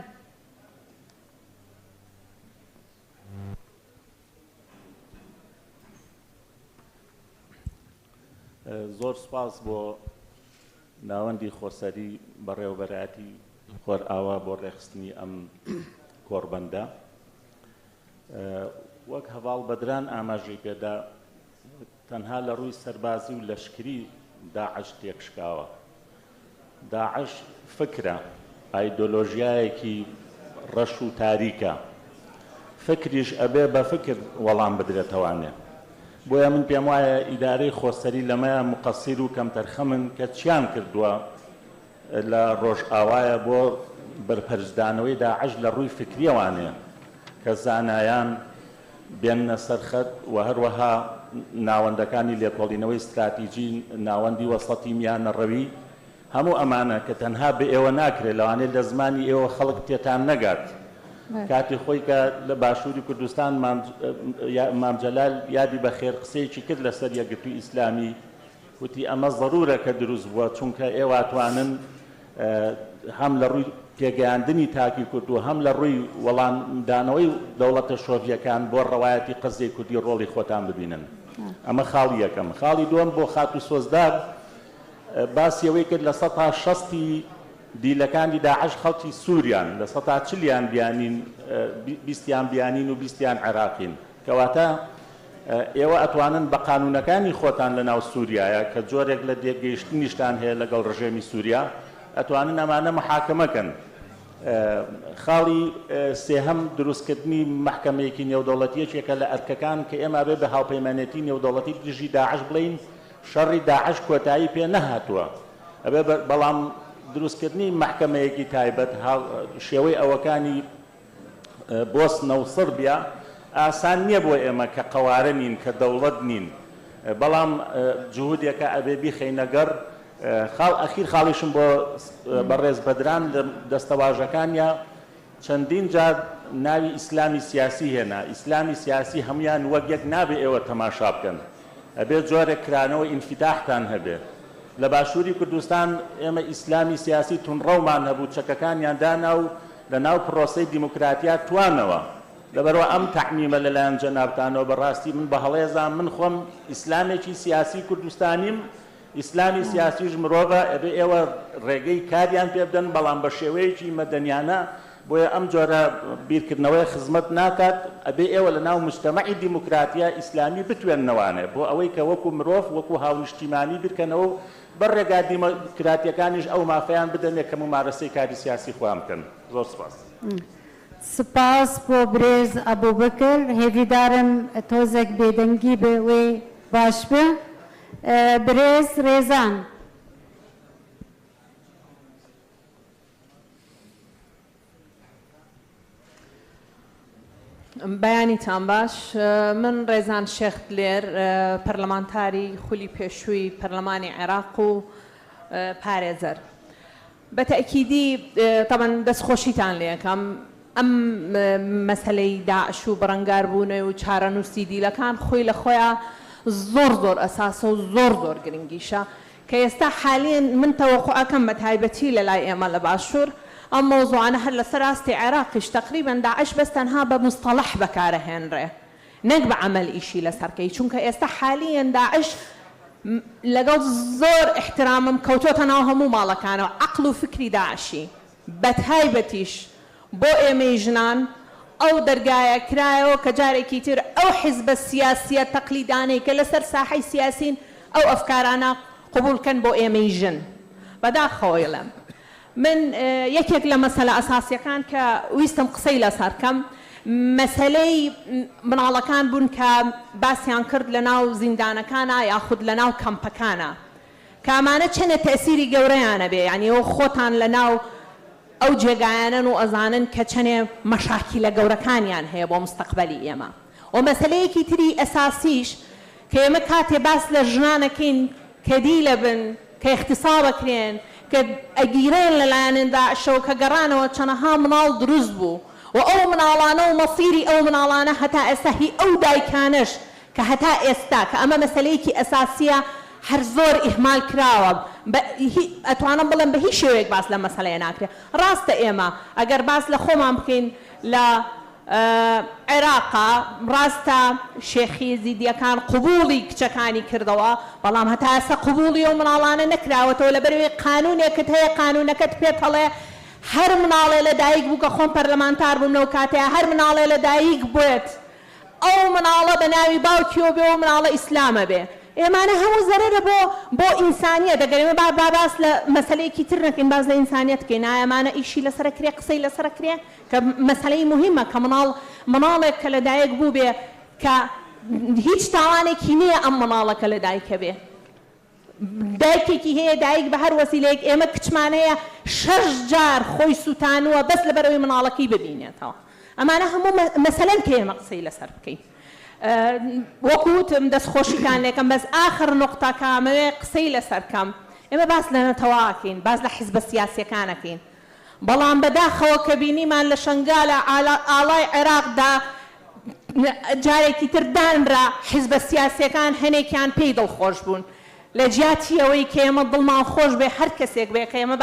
زۆر سپاس بۆ ناوەندی خۆسەری بەڕێوەبەرایەتی خۆر ئاوا بۆ ڕێخستنی ئەم کۆڕبەندە. وەک هەواڵ بەدران ئاماژەی پێدا تەنها لە ڕووی سەربازی و لەشکری داعش تێکشکاوە. داعش فکرە، ئایدۆلۆژیایەکی ڕەش و تاریکە، فکریش ئەبێ بە فکر وەڵام بدرێتەوانێ. بۆیە من پێم وایە ئیدارەی خۆسەری لەمەیە مقەسیر و کەمتەرخە من کە چیان کردووە لە ڕۆژ ئاوایە بۆ بەرپەرزدانەوەی داعش لە ڕووی فکریەوانێ کە زانایان بێنە سەرخەت و هەروەها ناوەندەکانی لێکۆڵینەوەی استراتیژی ناوەندی وەسەڵی میانەڕەوی هەموو ئەمانە کە تەنها بە ئێوە ناکرێت لەوانەیە لە زمانی ئێوە خەڵک تێتان نەگات. کاتی خۆی کە لە باشووری کوردستان مام جەلال یادی بەخێر قسەیەکی کرد لەسەر یەکگرتووی ئیسلامی وتی ئەمە ضرورە کە دروست بووە چونکە ئێوە توانن هەم لە ڕووی پێگەیاندنی تاکی کورد و هەم لە ڕووی وەڵامدانەوەی دەوڵەتە شۆڤیەکان بۆ ڕەوایەتی قەزای کوردی ڕۆڵی خۆتان ببینن. ئەمە خاڵی یەکەم. خاڵی دووەم بۆ خات و سۆزدار باسی ئەوەی کرد لە 160 دیلەکانی داعش خەڵکی سووریان لە 140 بیانین 20 بیانین و 20 عێراقین کەواتە ئێوە ئەتوانن بە قانونەکانی خۆتان لە ناو سووریایە کە جۆرێک لە دێگەیشتنیشتان هەیە لەگەڵ ڕژێمی سووریا ئەتوانن ئەمانە محاکەمەکەن. خاڵی سێهەم دروستکردنی محکەمەیەکی نێودەوڵەتیەکێکە لە ئەرکەکان کە ئێمە بێ بە هاوپەیمانێتی نێودەوڵەتی دژی داعش بڵین شەڕی داعش کۆتایی پێ نەهاتووە ئەبێ بەڵام دروستکردنی محکەمەیەکی تایبەت شێوەی ئەوەکانی بۆسنە و سربیا ئاسان نییە بۆ ئێمە کە قەوارە نین کە دەوڵەت نین بەڵام جوهودێکە ئەبێ بیخەینەگەر خاڵ ئەخیر خاڵیشم بۆ بەڕێز بەدران لە دەستەواژەکانیا چەندین جار ناوی ئیسلامی سیاسی هێنا. ئیسلامی سیاسی هەمویان وەک یەک نابێ ئێوە تەماشا بکەن ئەبێ جۆرێک کرانەوە ئینفتاحتان هەبێ. لە باشووری کوردستان ئێمە ئیسلامی سیاسی تونڕەومان هەبوو چەکەکانیان دانا و لە ناو پرۆسەی دیموکراتیا توانەوە لەبەرەوە ئەم تەحمیمە لەلایەن جەنابتانەوە بەڕاستی من بە هەڵێزان من خۆم ئیسلامێکی سیاسی کوردستانیم ئیسلامی سیاسیش مرۆڤە ئەبێ ئێوە ڕێگەی کاریان پێ بدەن بەڵام بە شێوەیەکی مەدەنیانە بۆیە ئەم جۆرە بیرکردنەوەی خزمەت ناکات ئەبێ ئێوە لە ناو مجتەمەعی دیموکراتیا ئیسلامی بتوێننەوانێ بۆ ئەوەی کە وەکو مرۆڤ وەکو هاونیشتیمانی بکەنەوە بەر ڕێگا دیموکراتیەکانیش ئەو مافەیان بدەن کە ممارەسەی کاری سیاسی خۆیان بکەن. زۆر سپاس. سپاس بۆ برێز ئەبووبەکر هێویدارم تۆزێک بێدەنگی بێ وێ باش بێ. برێز ڕێزان بەیانیتان باش. من ڕێزان شێخ لێر پەرلەمانتاری خولی پێشووی پەرلەمانی عێراق و پارێزەر بە تەئکیدی تەبەن دەستخۆشیتان لێ یەکەم ئەم مەسەلەی داعش و بەڕەنگاربوونەوە و چارەنووسی دیلەکان خۆی لە خۆیان زۆر ئەساسە و زۆر گرنگیشە کە ئێستا حالیان من تەوەقع ئەکەم بە تایبەتی لە لای ئێمە لە باشوور ئەم مۆزوعانە هەر لەسەر ئاستی عێراقیش تقریباً داعش بەس تەنها بە مستەڵەح بەکارەهێنرێ نەک بە عەمەل ئیشی لەسەرکەی چونکە ئێستا حالیان داعش لەگەڵ زۆر احترامم کەوتۆتە ناو هەموو ماڵەکانەوە عەقڵ و فکری داعشی بە تایبەتیش بۆ ئێمەی ژنان ئەو دەرگایە کرایەوە کە جارێکی تر ئەو حیزبە سیاسیە تەقلیدانەی کە لەسەر ساحەی سیاسین ئەو ئەفکارانە قبولکەن بۆ ئێمەی ژن بەداخەوەیڵم. من یەکێک لە مەسەلە ئەساسیەکان کە ویستم قسەی لەسەر کەم مەسەلەی مناڵەکان بوون کە باسییان کرد لە ناو زیندانەکانە یاخود لە ناو کەمپەکانە کە ئەمانە چەنە تەئسیری گەورەیانە بێ یعنی ئەو خۆتان لە ناو ئەو جێگایانن و ئەزانن کە چەنێ مەشاکی لە گەورەکانیان هەیە بۆ مستەقبەلی ئێمە. و مەسەلەیەکی تری ئەساسیش کە ئێمە کاتێ باس لە ژنانەکەین کە دیلە بن کە اختصا بکرێن کە ئەگیرێن لەلایەن داعشەوە کە گەڕانەوە چەنەها مناڵ دروست بوو و ئەو مناڵانە و مەسیری ئەو مناڵانە هەتا ئێستا هی ئەو دایکانش کە هەتا ئێستا کە ئەمە مەسەلەیەکی ئەساسیە هەر زۆر ئیهمال کراوە ئەتوانم بڵێم بە هیچ شێوەیەک باس لە مەسەلەیە ناکرێت. ڕاستە ئێمە ئەگەر باس لە خۆمان بکەین لە عێراقا ڕاستە شێخی زیدیەکان قبوڵی کچەکانی کردەوە بەڵام هەتا ئێستا قبوڵی ئەو مناڵانە نەکراوەتەوە لەبەرەوەی قانونێکت هەیە قانونەکەت پێت هەڵێ هەر مناڵێ لە دایک بوو کە خۆم پەرلەمانتار بوومەوە کاتەیە هەر مناڵێ لە دایک بێت ئەو مناڵە بە ناوی باوکیەوە بێ و مناڵە ئیسلامە بێ ئێمانە هەموو زەرەرە بۆ ئینسانیە دەگەرێمە با باس لە مەسلەیەکی تر نەکەین باز لە ئینسانیەت بکەین ئەمانە ئیشی لەسەر کرێ قسەی لەسەر کرێ کە مەسلەی مهمە کە مناڵێک کە لەدایک بوو بێ کە هیچ تاوانێکی نییە ئەم مناڵەکە لەدایکە بێ دایکێکی هەیە دایک بە هەر وەسیلەیەک ئێمە کچمانەیە 6 جار خۆی سوتانووە بەس لەبەرەوەی مناڵەکەی ببینێتەوە ئەمانە هەموو مەسەلەن کە ئێمە قسەی لەسەر بکەین وەکوتم دەستخۆشیتان لێکم بەس ئاخر نقطەکەمەوێ قسەی لەسەرکەم ئێمە باس لە نەتەواکەین باس لە حیزبە سیاسیەکانەکەین بەڵام بەداخەوە کە بینیمان لە شنگالە ئاڵای عێراقدا جارێکی تر دانرا حیزبە سیاسیەکان هەنێکیان پێی دڵخۆش بوون لە جیاتی ئەوەی کە ئێمە دڵمان خۆش بێ هەر کەسێک بێ کە ئێمە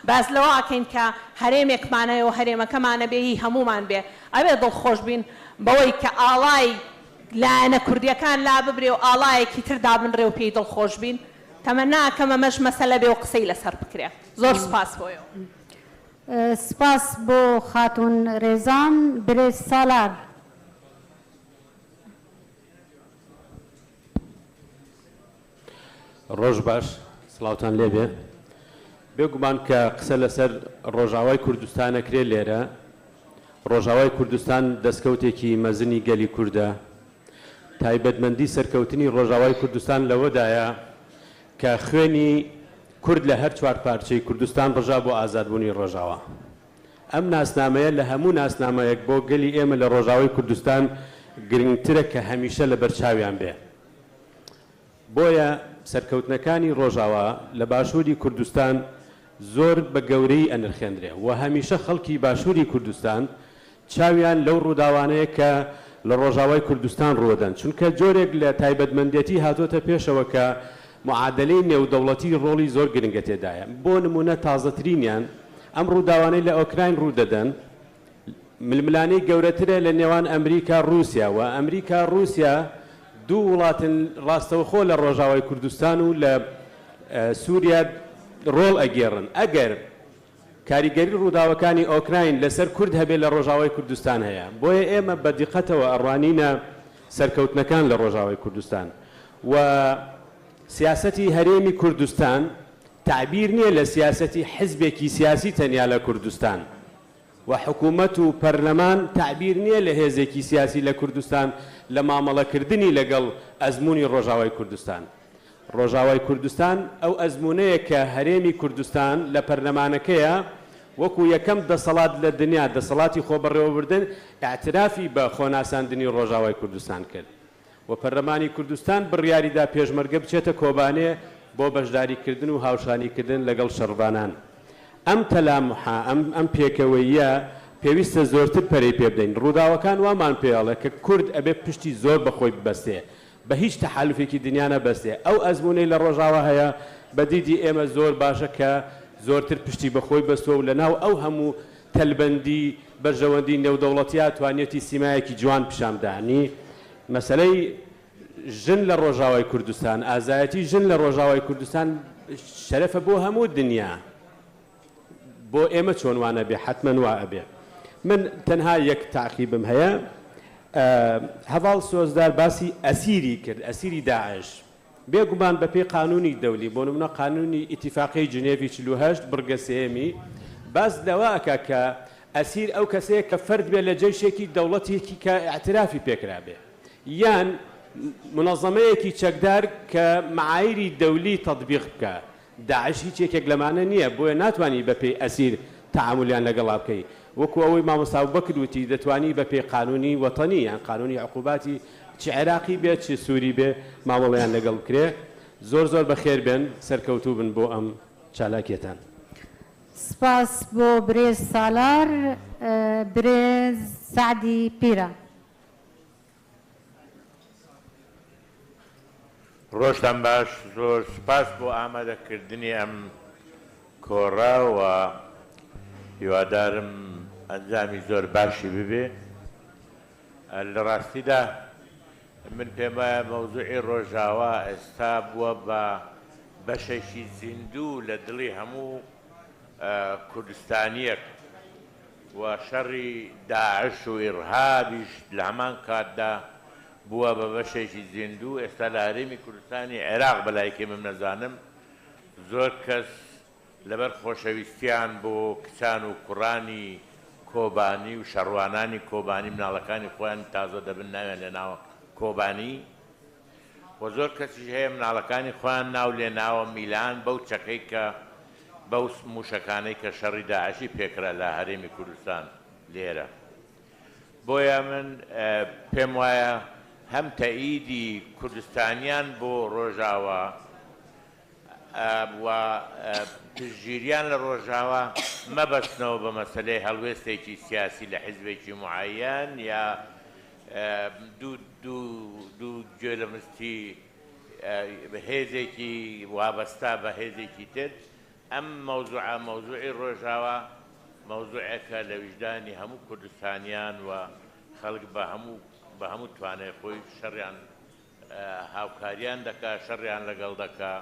باس لەواکەین کە هەرێمێکمانەیە و هەرێمەکەمانە بێ هی هەمومان بێ ئەوێ دڵخۆش بین بەوەی کە ئاڵای لایەنە کوردیەکان لا ببرێ و ئاڵایەکی تر دابنرێ و پێی دڵخۆش بین تەمەناکەمە مەش مەسەلە بێ و قسەی لەسەر بکرێ زۆر سپاس بۆیەوە سپاس بۆ خاتون ڕێزان برێز سالار ڕۆژ باش سڵاوتان لێبێ بێگومان کە قسە لەسەر ڕۆژاوای کوردستانەکرێ لێرە ڕۆژاوای کوردستان دەستکەوتێکی مەزنی گەلی کووردە تایبەتمەندی سەرکەوتنی ڕۆژاوای کوردستان لەوەدایە کە خوێنی کورد لە هەر چوار پارچەی کوردستان ڕژا بۆ ئازادبوونی ڕۆژاوە ئەم ناسنامەیە لە هەموو ناسنامەیەک بۆ گەلی ئێمە لە ڕۆژاوای کوردستان گرنگترە کە هەمیشە لە بەرچاویان بێ بۆیە سەرکەوتنەکانی ڕۆژاوە لە باشووری کوردستان زۆر بە گەورەی ئەنرخێنرێ و هەمیشە خەڵکی باشووری کوردستان چاویان لەو ڕووداوانەیە کە لە ڕۆژاوای کوردستان ڕۆدەن چونکە جۆرێک لە تایبەتمەندێتی هاتۆتە پێشەوە کە معادلەی نێودەوڵەتی ڕۆڵی زۆر گرنگە تێدایە بۆ نمونە تازەترینیان ئەم ڕووداوانەی لە ئۆکراین ڕوودەدەن ململانەی گەورەترە لە نێوان ئەمریکا رووسیا و ئەمریکا رووسیا دوو وڵاتن ڕاستەوخۆ لە ڕۆژاوای کوردستان و لە سووریا ڕۆڵ ئەگێڕن ئەگەر کاریگەری ڕووداوەکانی ئۆکراین لەسەر کورد هەبێت لە ڕۆژاوای کوردستان هەیە بۆیە ئێمە بە دیقەتەوە ئەڕوانینە سەرکەوتنەکان لە ڕۆژاوای کوردستان و سیاسەتی هەرێمی کوردستان تعبیر نییە لە سیاسەتی حزبێکی سیاسی تەنیا لە کوردستان و حکوومەت و پەرلەمان تعبیر نییە لە هێزێکی سیاسی لە کوردستان لە مامەڵەکردنی لەگەڵ ئەزمموی ڕۆژاوای کوردستان ڕۆژاوای کوردستان ئەو ئەزمونەیە کە هەرێمی کوردستان لە پەرلەمانەکەیە وەکو یەکەم دەسەڵات لە دنیا دەسەڵاتی خۆبەڕێوەبردن ئاعترافی بە خۆناساندنی ڕۆژاوای کوردستان کرد و پەرلەمانی کوردستان بڕیاریدا پێشمەرگە بچێتە کۆبانێ بۆ بەشداریکردن و هاوشانیکردن لەگەڵ شەڕبانان ئەم تەلامحا ئەم پێکەوەیە پێویستە زۆرتر پەرەی پێ بدەین ڕووداوەکان وامان پێڵە کە کورد ئەبێ پشتی زۆر بەخۆی ببەستێ بە هیچ تەحالوفێکی دنیا نەبەستێ ئەو ئەزمونەی لە ڕۆژاوە هەیە بە دیدی ئێمە زۆر باشە کە زۆرتر پشتی بەخۆی بەستەوە و لەناو ئەو هەموو تەلبەندی بەرژەوەندی نێودەوڵەتیە توانێتی سیمایەکی جوان پیشامدانی مەسەلەی ژن لە ڕۆژاوای کوردستان ئازایەتی ژن لە ڕۆژاوای کوردستان شەرەفە بۆ هەموو دنیا بۆ ئێمە چۆنوانە بێ حتمەن وا ئەبێ من تەنها یەک تاقیبم هەیە هەواڵ سۆزدار باسی ئەسیری کرد ئەسیری داعش بێگومان بە پێی قانونی دەولی بۆ نمونە قانونی ئیتیفاقی جنێڤی 48 بڕگە سێمی باس لەوەکە کە ئەسیر ئەو کەسەیە کە فرد بێ لە جێشێکی دەوڵەتێکی کە ئاعترافی پێکرا بێ یان منەظەمەیەکی چەکدار کە معایری دەولی تەطبیق بکە داعش هیچ یەکێک لەمانە نییە بۆیە ناتوانانی بە پێی ئەسیر تعاملیان لەگەڵا بکەی وەکو ئەوەی مامۆستا بەکر وتی دەتوانی بە پێی قانونی وەتەنی یان قانونی عقوباتی چ عێراقی بێت چ سووری بێ مامەڵەیان لەگەڵ بکرێ زۆر زۆر بەخێر بێن سەرکەوتوو بن بۆ ئەم چالاکیەتان سپاس بۆ برێز سالار برێز سعدی پیرە ڕۆژتان باش زۆر سپاس بۆ ئامادەکردنی ئەم کۆڕا و هیوادارم ئەنجامی زۆر باشی ببێ لە ڕاستیدا من پێم وایە مەوزوعی ڕۆژاوا ئێستا بووە بە بەشێکی زیندوو لە دڵی هەموو کوردستانیەک و شەڕی داعش و ئیرهابیش لە هەمان کاتدا بووە بە بەشێکی زیندوو ئێستا لە هەرێمی کوردستانی عێراق بەلایکێ من نەزانم زۆر کەس لەبەر خۆشەویستیان بۆ کچان و کوڕانی کۆبانی و شەڕوانانی کۆبانی مناڵەکانی خۆیان تازە دەبن ناوێن لە ناوە کۆبانی و زۆر کەسیش هەیە مناڵەکانی خۆیان ناو لێ ناوە میلان بەو چەکەی کە بەو موشەکانەی کە شەڕی داعشی پێکرا لە هەرێمی کوردستان لێرە بۆیە من پێم وایە هەم تەئیدی کوردستانیان بۆ ڕۆژاوە و پشتگیریان لە ڕۆژاوە مەبەستنەوە بە مەسەلەی هەڵوێستێکی سیاسی لە حیزبێکی معەیەن یا دوو گوێ لە مستی هێزێکی وابەستا بە هێزێکی تر ئەم مەوزوعی ڕۆژاوە مەوزوعێکە لە وجدانی هەموو کوردستانیان و خەڵک بە هەموو توانای خۆی شەڕیان هاوکاریان دەکا شەڕیان لەگەڵ دەکا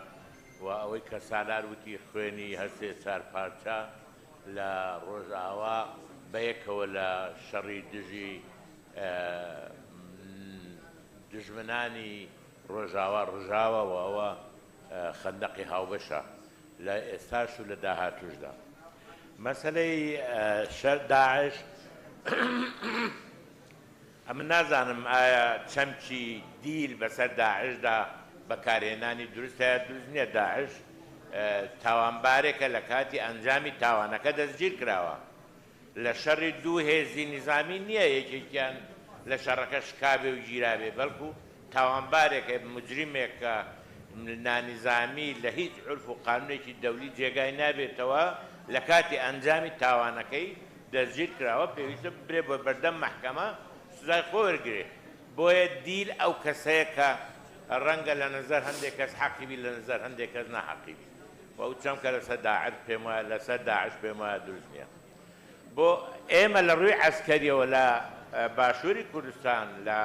و ئەوەی کە سالار وتی خوێنی هەستێ چارپارچە لە ڕۆژاوا بەیەکەوە لە شەڕی دژی دژمنانی ڕۆژاوا ڕژاوە و ئەوە خەندەقی هاوبەشە لە ئێستاش و لە داهاتوشدا مەسەلەی شەر داعش ئەمە نازانم ئایا چەمکی دیل بەسەر داعشدا بەکارهێنانی دروستە دروست نییە داعش تاوانبارێکە لە کاتی ئەنجامی تاوانەکە دەستگیر کراوە لە شەڕی دوو هێزی نظامی نییە یەکێکیان لە شەڕەکە شکابێ و گیرابێ بەڵکو تاوانبارێکە مجرمێک کە نانیزامی لە هیچ عرف و قانونێکی دەولی جێگای نابێتەوە لە کاتی ئەنجامی تاوانەکەی دەستگیر کراوە پێویستە برێ بۆ بەردەم مەحکەمە سزای خۆ وەرگێ بۆیە دیل ئەو کەسەیە کە ڕەنگە لە نظر هەندێک کەس حەقیبی لە نظر هەندێک کەس ناحەقیبی و ئەو چەمکە لەسەر داعش پێم وایە لەسەر داعش پێم وایە دروست نییە بۆ ئێمە لە ڕووی عەسکەریەوە لە باشووری کوردستان لە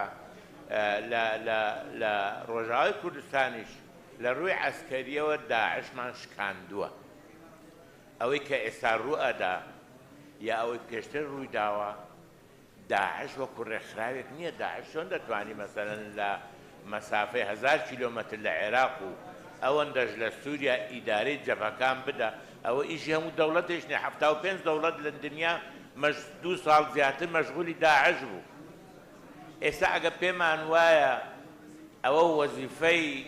ڕۆژاوای کوردستانیش لە ڕووی عەسکەریەوە داعشمان شکاندووە ئەوەی کە ئێستا ڕوئەدا یا ئەوەی پێشتر ڕووی داوە داعش وەکو ڕێکخراوێک نییە داعش چۆن دەتوانی مەسەلەن لە مەسافەی 1000 کیلۆمەتر لە عێراق و ئەوەندەش لە سووریا ئیدارەی جەبهەکان بدە ئەوە ئیشی هەموو دەوڵەتێش نیە 75 دەوڵەت لە دنیا 2 ساڵ زیاتر مەشغولی داعش بوو ئێستا ئەگە پێمان وایە ئەوە وەزیفەی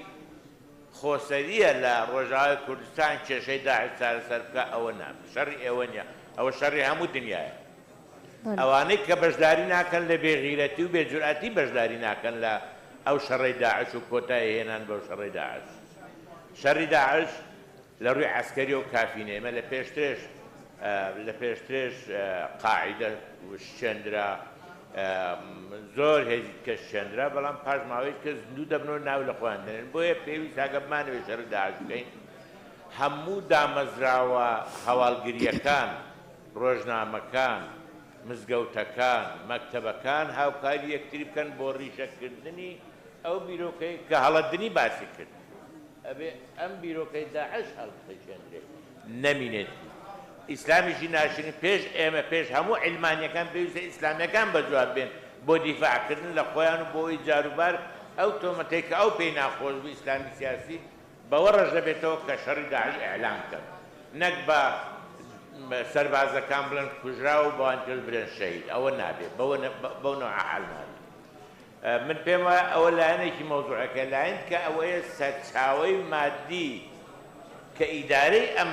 خۆسەریە لە ڕۆژاوای کوردستان کێشەی داعش چارەسەر بکە ئەوە نام شەڕی ئێوە نییە ئەوە شەڕی هەموو دنیایە ئەوانەی کە بەشداری ناکەن لە بێغیرەتی و بێجورئەتی بەشداری ناکەن لە ئەو شەڕی داعش و کۆتای هێنان بەو شەڕی داعش شەڕی داعش لە ڕووی عەسکەری و کافینە ئێمە لە پێشترێش قاعیدە شێندرا زۆر هێزی کە شێندرا بەڵام پاش ماوەیەک کە زیندوو دەبنەوە ناو لە خۆیان دەنێن بۆیە پێویست ئەگە بمانەوێت شەڕی داعش بکەین هەموو دامەزراوە هەواڵگریەکان ڕۆژنامەکان مزگەوتەکان مەکتەبەکان هاوکاری یەکتری بکەن بۆ ڕیشەکردنی ئەو بیرۆکەی کە هەڵەدنی باسی کرد ئەبێ ئەم بیرۆکەی داعش هەڵبژێندرێت نەمینێتی ئیسلامیشی ناشرین پێش ئێمە پێش هەموو عیلمانیەکان پێویستە ئیسلامیەکان بەجواب بێن بۆ دیفاعکردن لە خۆیان و بۆ ئەوەی جاروبار ئەو تۆمەتێک کە ئەو پێی ناخۆش بوو ئیسلامی سیاسی بەوە ڕەش دەبێتەوە کە شەڕی داعش ئیعلان کرد نەک بە سەربازەکان بڵێن کوژرا و بەوان کرد برێن شەهید ئەوە نابێت بەو نەوع حەڵ نابێت من پێم وایە ئەوە لایەنێکی مەوزوعەکە لایەن کە ئەوەیە سەرچاوەی مادی کە ئیدارەی ئەم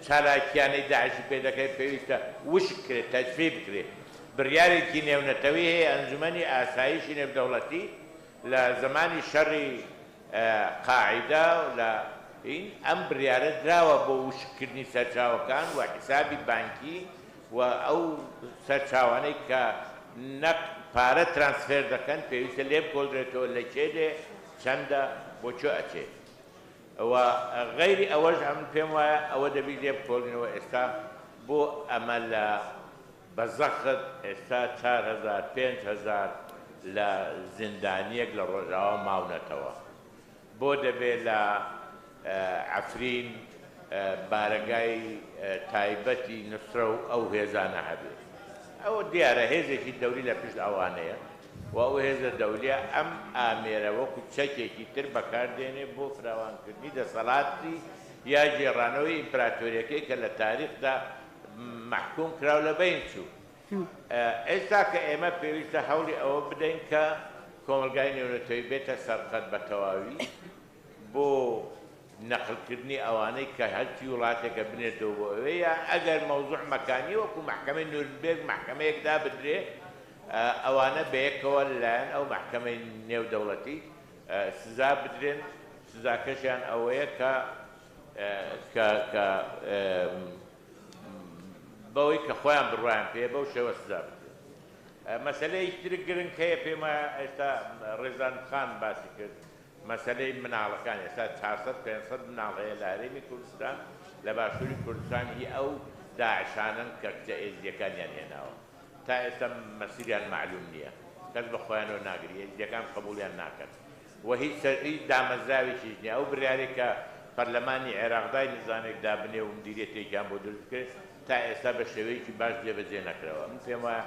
چالاکیانەی داعشی پێ دەکەی پێویستە وشک کرێت تەجفی بکرێت بڕیارێکی نێونەتەوەی هەیە ئەنجومەنی ئاسایشی نێودەوڵەتی لە زمانی شەڕی قاعیدا و لە ئەم بڕیارە دراوە بۆ وشکردنی سەرچاوەکان و حیسابی بانکی و ئەو سەرچاوانەی کە نەک پارە ترانسفێر دەکەن پێویستە لێ بکۆڵدرێتەوە لە کێ دێ چەندە بۆ چۆ ئەچێت و غەیری ئەوەش ئەم پێم وایە ئەوە دەبی لێ بکۆڵنەوە ئێستا بۆ ئەمە لە بەزەخت ئێستا 4000 5000 لە زیندانیەک لە ڕۆژاوە ماونەتەوە بۆ دەبێت لە عەفرین بارگای تایبەتی نووسرە و ئەو هێزانە هەبێت ئەوە دیارە هێزێکی دەوری لە پشت ئەوانەیە و هێزە دەولیە ئەم ئامێرە وەکو چەکێکی تر بەکاردێنێ بۆ فراوانکردنی دەسەڵاتی یا گێڕانەوەی ئیمپراتۆریەکەی کە لە تاریخدا محکوم کراو لە بین چوو. ئێستا کە ئێمە پێویستە هەوڵی ئەوە بدەین کە کۆمەلگای نێونەتەوەی بێتە سەرقەت بە تەواوی بۆ نەقلکردنی ئەوانەی کە هەرچی وڵاتێکە بنێتەوە بۆ ئەوەیە یا ئەگەر مەوزوع مەکانی وەکو محکەمەی نورنبێرگ محکەمەیەکدا بدرێ ئەوانە بەیەکەوە لەلایەن ئەو محکەمەی نێودەوڵەتی سزا بدرێن سزاکەشیان ئەوەیە کە بەوەی کە خۆیان بڕوایان پێ بەو شێوە سزا بدرێن. مەسەلەی ترک گرنگ هەیە پێمە ئێستا ڕێزان خان باسی کرد مەسەلەی مناڵەکان ئێستا 400-500 مناڵ هەیە لە هەرێمی کوردستان لە باشووری کوردستان هی ئەو داعشانن کە کچە ئێزیەکانیان هێناوە تا ئێستا مەسیریان معلوم نییە کەس بە خۆیانەوە ناگری ئێزیەکان قبولیان ناکەن و هیچ دامەزراوێکیش نییە ئەو بڕیارێک کە پەرلەمانی عێراقدای نزانێک دابنێ و مدیرێتێکیان بۆ دروست کرد تا ئێستا بە شێوەیەکی باش جێبەجێ نەکرەوە. من پێم وایە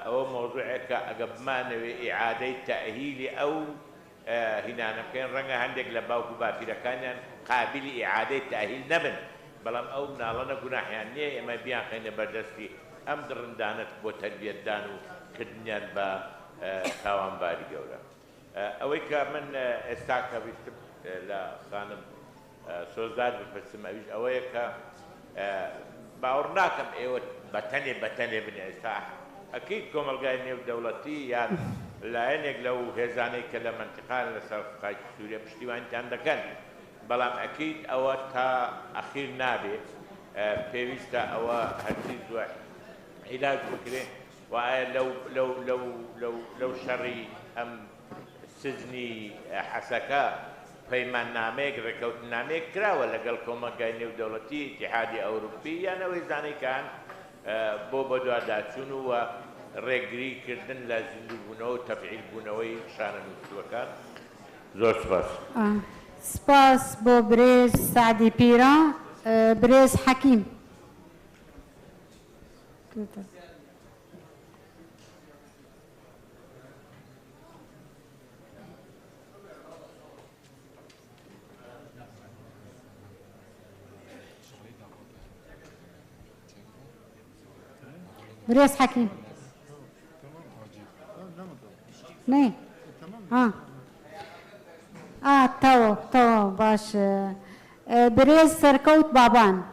ئەوە مۆزوعێک کە ئەگە بمانەوێ ئیعادەی تەئهیلی ئەو هینانە بکەین ڕەنگە هەندێک لە باوک و باپیرەکانیان قابلی ئیعادەی تەئهیل نەبن بەڵام ئەو مناڵانە گوناحیان نییە ئێمە بیان خەینە بەردەستی ئەم درڕندانت بۆ تەربیەتدان و کردنیان بە تاوانباری گەورە. ئەوەی کە من ئێستا کە ویستم لە خانم سۆزدار بپرسم ئەویش ئەوەیە کە باوەڕ ناکەم ئێوە بەتەنێ بنێ ئێستا ئەکەیت کۆمەلگای نێودەوڵەتی یان لایەنێک لەو هێزانەی کە لە منتیقان لەسەر خاکی سووریا پشتیوانیان دەکەن بەڵام ئەکەیت ئەوە تا ئەخیر نابێت پێویستە ئەوە هەرچی زۆر عیلاج بکرێت و ئایا لەو شەڕی ئەم سزنی حەسەکە پەیماننامەیەک ڕێکەوتنامەیەک کراوە لەگەڵ کۆمەلگای نێودەوڵەتی ئیتیحادی ئەوروپی یان ئەوەی زانەیەکان بۆ بە دوواداچوون و ڕێگریکردن لە زیندووبوونەوە و تەفعیل بوونەوەی شانە نووسوەکان. زۆر سپاس. سپاس بۆ برێز سعدی پیرە. برێز حەکیم. بريس حكيم نعم تو باش بريز سركوت بابان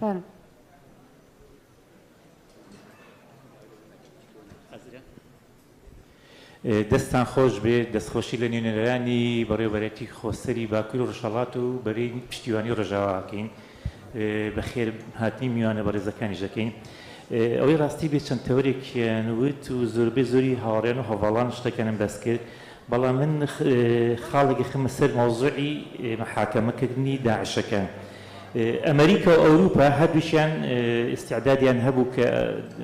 فرم. دەستان خۆش بێ دەستخۆشی لە نوێنەرانی بەڕێوەبەرەتی خۆسەری باکوور و ڕۆژهەڵات و بەرەی پشتیوانی ڕۆژاواکەین بەخێر هاتنی میوانە بەڕێزەکانی ژەکەین. ئەوەی ڕاستی بێ چەند تەوەرێکیان وت و زۆربەی زۆری هاوڕێن و هەواڵان شتەکەنم بەس کرد بەڵام من خاڵێکی خمە سەر مۆزوعی محاکەمەکردنی داعشەکان. ئەمریکا و ئەوروپا هەردووشیان استعدادیان هەبوو کە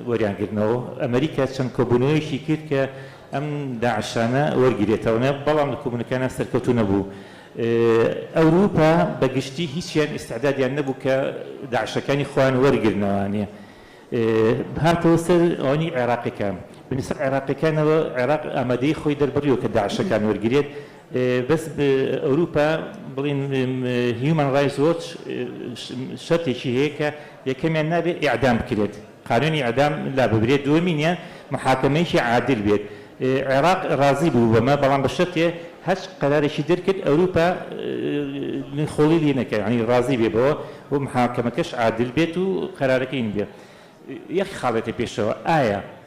وەریانگرنەوە. ئەمریکا چەند کۆبوونەوەیشی کرد کە ئەم داعشانە وەرگیرێتەوە بەڵام لە کۆبوونەکانە سەرکەوتو نەبوو. ئەوروپا بەگشتی هیچیان استعدادیان نەبوو کە داعشەکانی خۆیان وەرگرنەوانێ. هاتەوە سەر ئەوانی عێراقیەکان بنسبەت عێراقیەکانەوە عێراق ئامادەی خۆی دەربڕیەوە کە داعشەکان وەرگرێت بەس ئەوروپا بڵین هیومن رایتس وۆچ شەرتێکی هەیە کە یەکەمیان نابێت ئیعدام بکرێت قانونی ئیعدام لا ببرێت دووەمینیان محاکەمەیەکی عادل بێت. عێراق ڕازی بوو بەمە بەڵام بە شەرتێ هەچ قەرارێکی دەرکرد ئەوروپا خۆڵی لێ نەکرد ینی ڕازی بێ بەوە بۆ محاکەمەکەش عادل بێت و قەرارەکەی بێت. یەک خاڵێتە پێشەوە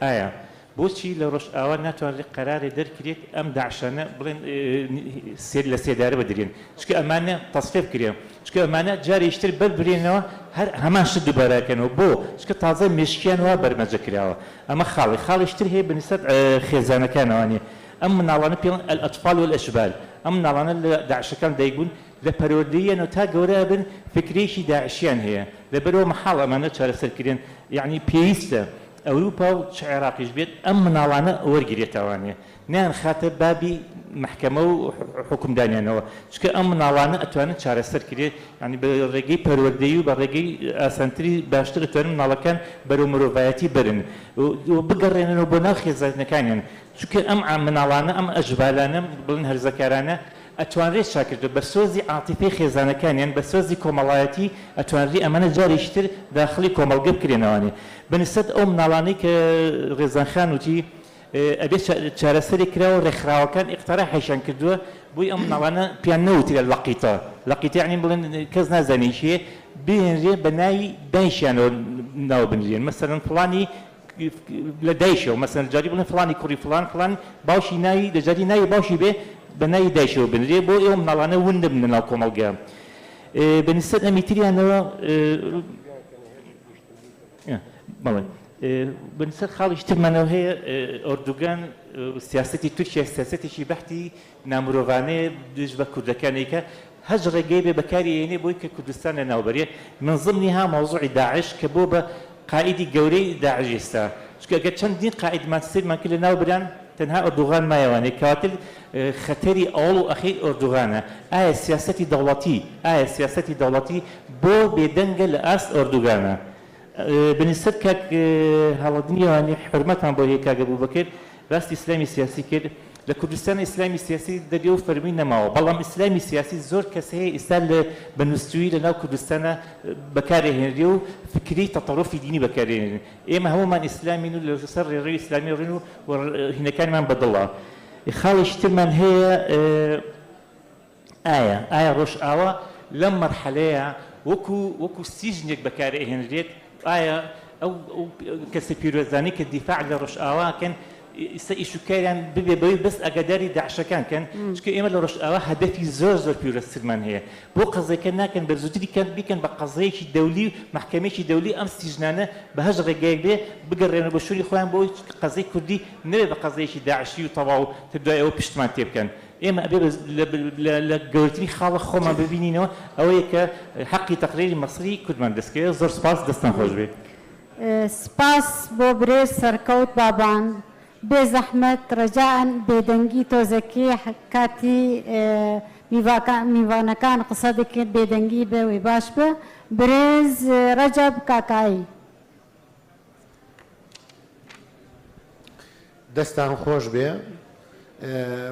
ئایا بۆچی لە ڕۆژ ئاوا ناتوانێت قەرارێ دەرکرێت ئەم داعشانە بڵێن لە سێدارە بەدرێن چکە ئەمانە تەصفیە بکرێن چکە ئەمانە جارێشتر بەربرێنەوە هەر هەمان شت دووبارەکەنەوە بۆ چکە تازە مێشکیان وا بەرمەجە کراوە. ئەمە خاڵیشتر هەیە بەنسبەت خێزانەکانەوەنێ ئەم مناڵانە پێڵن ئەلئەطفال والئەشبال ئەم مناڵانە لە داعشەکان دایکبوون لە پەروەردەیەنەوە تا گەورە بن فکرێکی داعشیان هەیە لەبەرەوە مەحاڵ ئەمانە چارەسەرکردن یعنی پێویستە ئەوروپا و چ عێراقیش بێت ئەم مناڵانە وەرگێتەوانێ نیان خاتە بابی محکەمە و حکومدانیانەوە چکە ئەم مناڵانە ئەتوانن چارەسەر کرێت ینی بە ڕێگەی پەروەردەیی و بە ڕێگەی ئاسانتری باشتر ئەتوانن مناڵەکان بەرەو مرۆڤایەتی برن و بگەڕێنەوە بۆ ناو خێزانەکانیان چونکە ئەم مناڵانە ئەم ئەژبالانە بڵن هەرزەکارانە ئەتوانرێت شاکردو بە سۆزی عاتیفەی خێزانەکانیان بە سۆزی کۆمەڵایەتی ئەتوانری ئەمانە جارێکتر داخلی کۆمەڵگە بکرێنەوەنێ بەنسبەت ئەو مناڵانەی کە ڕێزانخان وتی ئەبێت چارەسەری کراوە ڕێکخراوەکان ئیقتەراحیشان کردووە بۆی ئەم مناڵانە پیان نەوتی لە لەقیتە یعنی بڵێن کەس نازانێ چیە بێنرێ بە ناوی دایشیانەوە ناو بنرێن مەسەرەن فڵانی لە دایشەوە مەسەرەن جاری بڵێن فڵانی کوڕی فڵان باوشی ناوی دەجاری ناوی باشی بێ بە ناوی دایشەوە بنرێ بۆ ئێوە مناڵانە ون بنە ناو کۆمەڵگە بەنسبەت ئەمیتریانەوە بەڵێ بنسبت خاڵیش ترمانەوە هەیە ئۆردوگان سیاسەتی تورکیا سیاسەتێکی بەحتی نامرۆڤانەیە دژ بە کوردەکانێکە هەج ڕێگەی بێ بەکاری هێنێ بۆی کە کوردستان لە ناوبەریە من ضمنها موضوعی داعش کە بۆ بە قائیدی گەورەی داعش ئێستا چونکە ئەگەر چەندین قائیدمان سیرمان کرد لە ناوبەران تەنها ئۆردوغان مایەوانێ کەواتر خەتەری ئەوڵ و ئەخی ئۆردوغانە ئایا سیاسەتی دەوڵەتی بۆ بێدەنگە لە ئاست ئۆردوگانە بنسبت کاک هەڵەدنیەوانی حرمەتان بۆ هەیە کاگە بوو بەکرد ڕاستی ئیسلامی سیاسی کرد لە کوردستان ئیسلامی سیاسی دەبێ و فەرمی نەماوە بەڵام ئیسلامی سیاسی زۆر کەس هەیە ئێستا لە بەنووسوی لە ناو کوردستانە بەکارهێنرێ و فکری تەتەڕۆفی دینی بەکارهێنن ئێمە هەمومان ئیسلامین و لەسەر ڕێڕەوی ئیسلامی ڕێن و هینەکانمان بەدڵە خاڵیش ترمان هەیە ئایا ڕۆژئاوا لەم مەرحەلەیە وەکو سیژنێک بەکارهێنرێت ئایا ئەو کەسە پیرۆزانی کە دیفاع لە ڕۆژئاواکەن ئێستا ئیشوکاریان ببێ بەوەی بەس ئەگەداری داعشەکان کەن چکە ئێمە لە ڕۆژئاوا هەدەفی زۆر پیرۆسترمان هەیە بۆ قەزەکە ناکەن بەرزووتری بیکەن بە قەزەیەکی دەولی و محکەمەیەکی دەولی ئەم سیژنانە بە هەژ ڕێگەیەک بێ بگەڕێنە بە شووری خۆیان بۆی قەزەی کوردی نەبێ بە قەزەیەکی داعشی و تەواو دوای ئەوە پشتمان تێ بکەن ئێمە ئەبێ لە گەورەترین خاڵە خۆمان ببینینەوە ئەوەیە کە حەقی تەقریری مەسری کوردمان دەستکەوێت زۆر سپاس دەستان خۆش بێ سپاس بۆ برێ سەرکەوت بابان بێ زەحمەت ڕەجاءن بێدەنگی تۆزەکی کاتی میوانەکان قسە دەکرد بێدەنگی بێوەی باش بە برێز ڕەجەب کاکایی دەستان خۆش بێ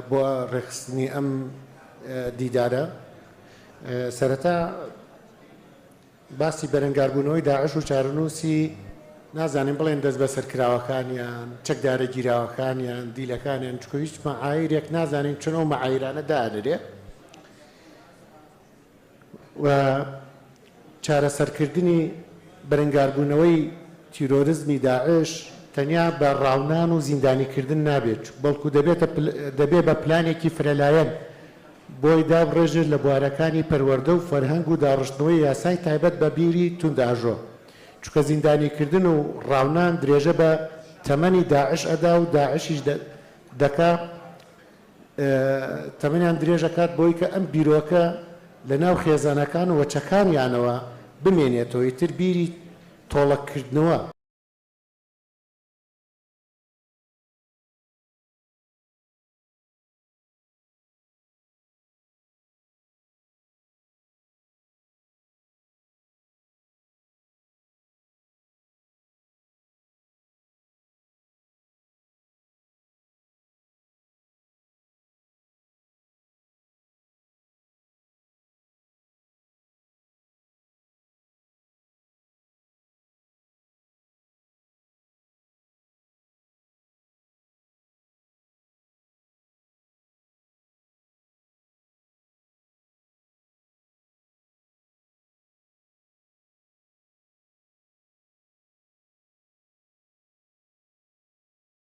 بۆ ڕێخستنی ئەم دیدارە سەرەتا باسی بەرەنگاربوونەوەی داعش و چارەنووسی نازانین بڵێن دەست بە سەرکراوەکانیان چەکدارە گیراوەکانیان دیلەکانیان چکە هیچ مەعایرێک نازانین چۆنەوە مەعایرانە دادرێ و چارەسەرکردنی بەرەنگاربوونەوەی تیرۆریزمی داعش تەنیا بە ڕاونان و زیندانیکردن نابێت بەڵکو دەبێت بە پلانێکی فرەلایەن بۆی دابڕێژێت لە بوارەکانی پەروەردە و فەرهەنگ و داڕشتنەوەی یاسای تایبەت بە بیری تونداژۆ چکە زیندانیکردن و ڕاونان درێژە بە تەمەنی داعش ئەدا و داعشیش دەکا تەمەنیان درێژەکات بۆی کە ئەم بیرۆکە لە ناو خێزانەکان و وەچەکانیانەوە بمێنێتەوە ئیتر بیری تۆڵەکردنەوە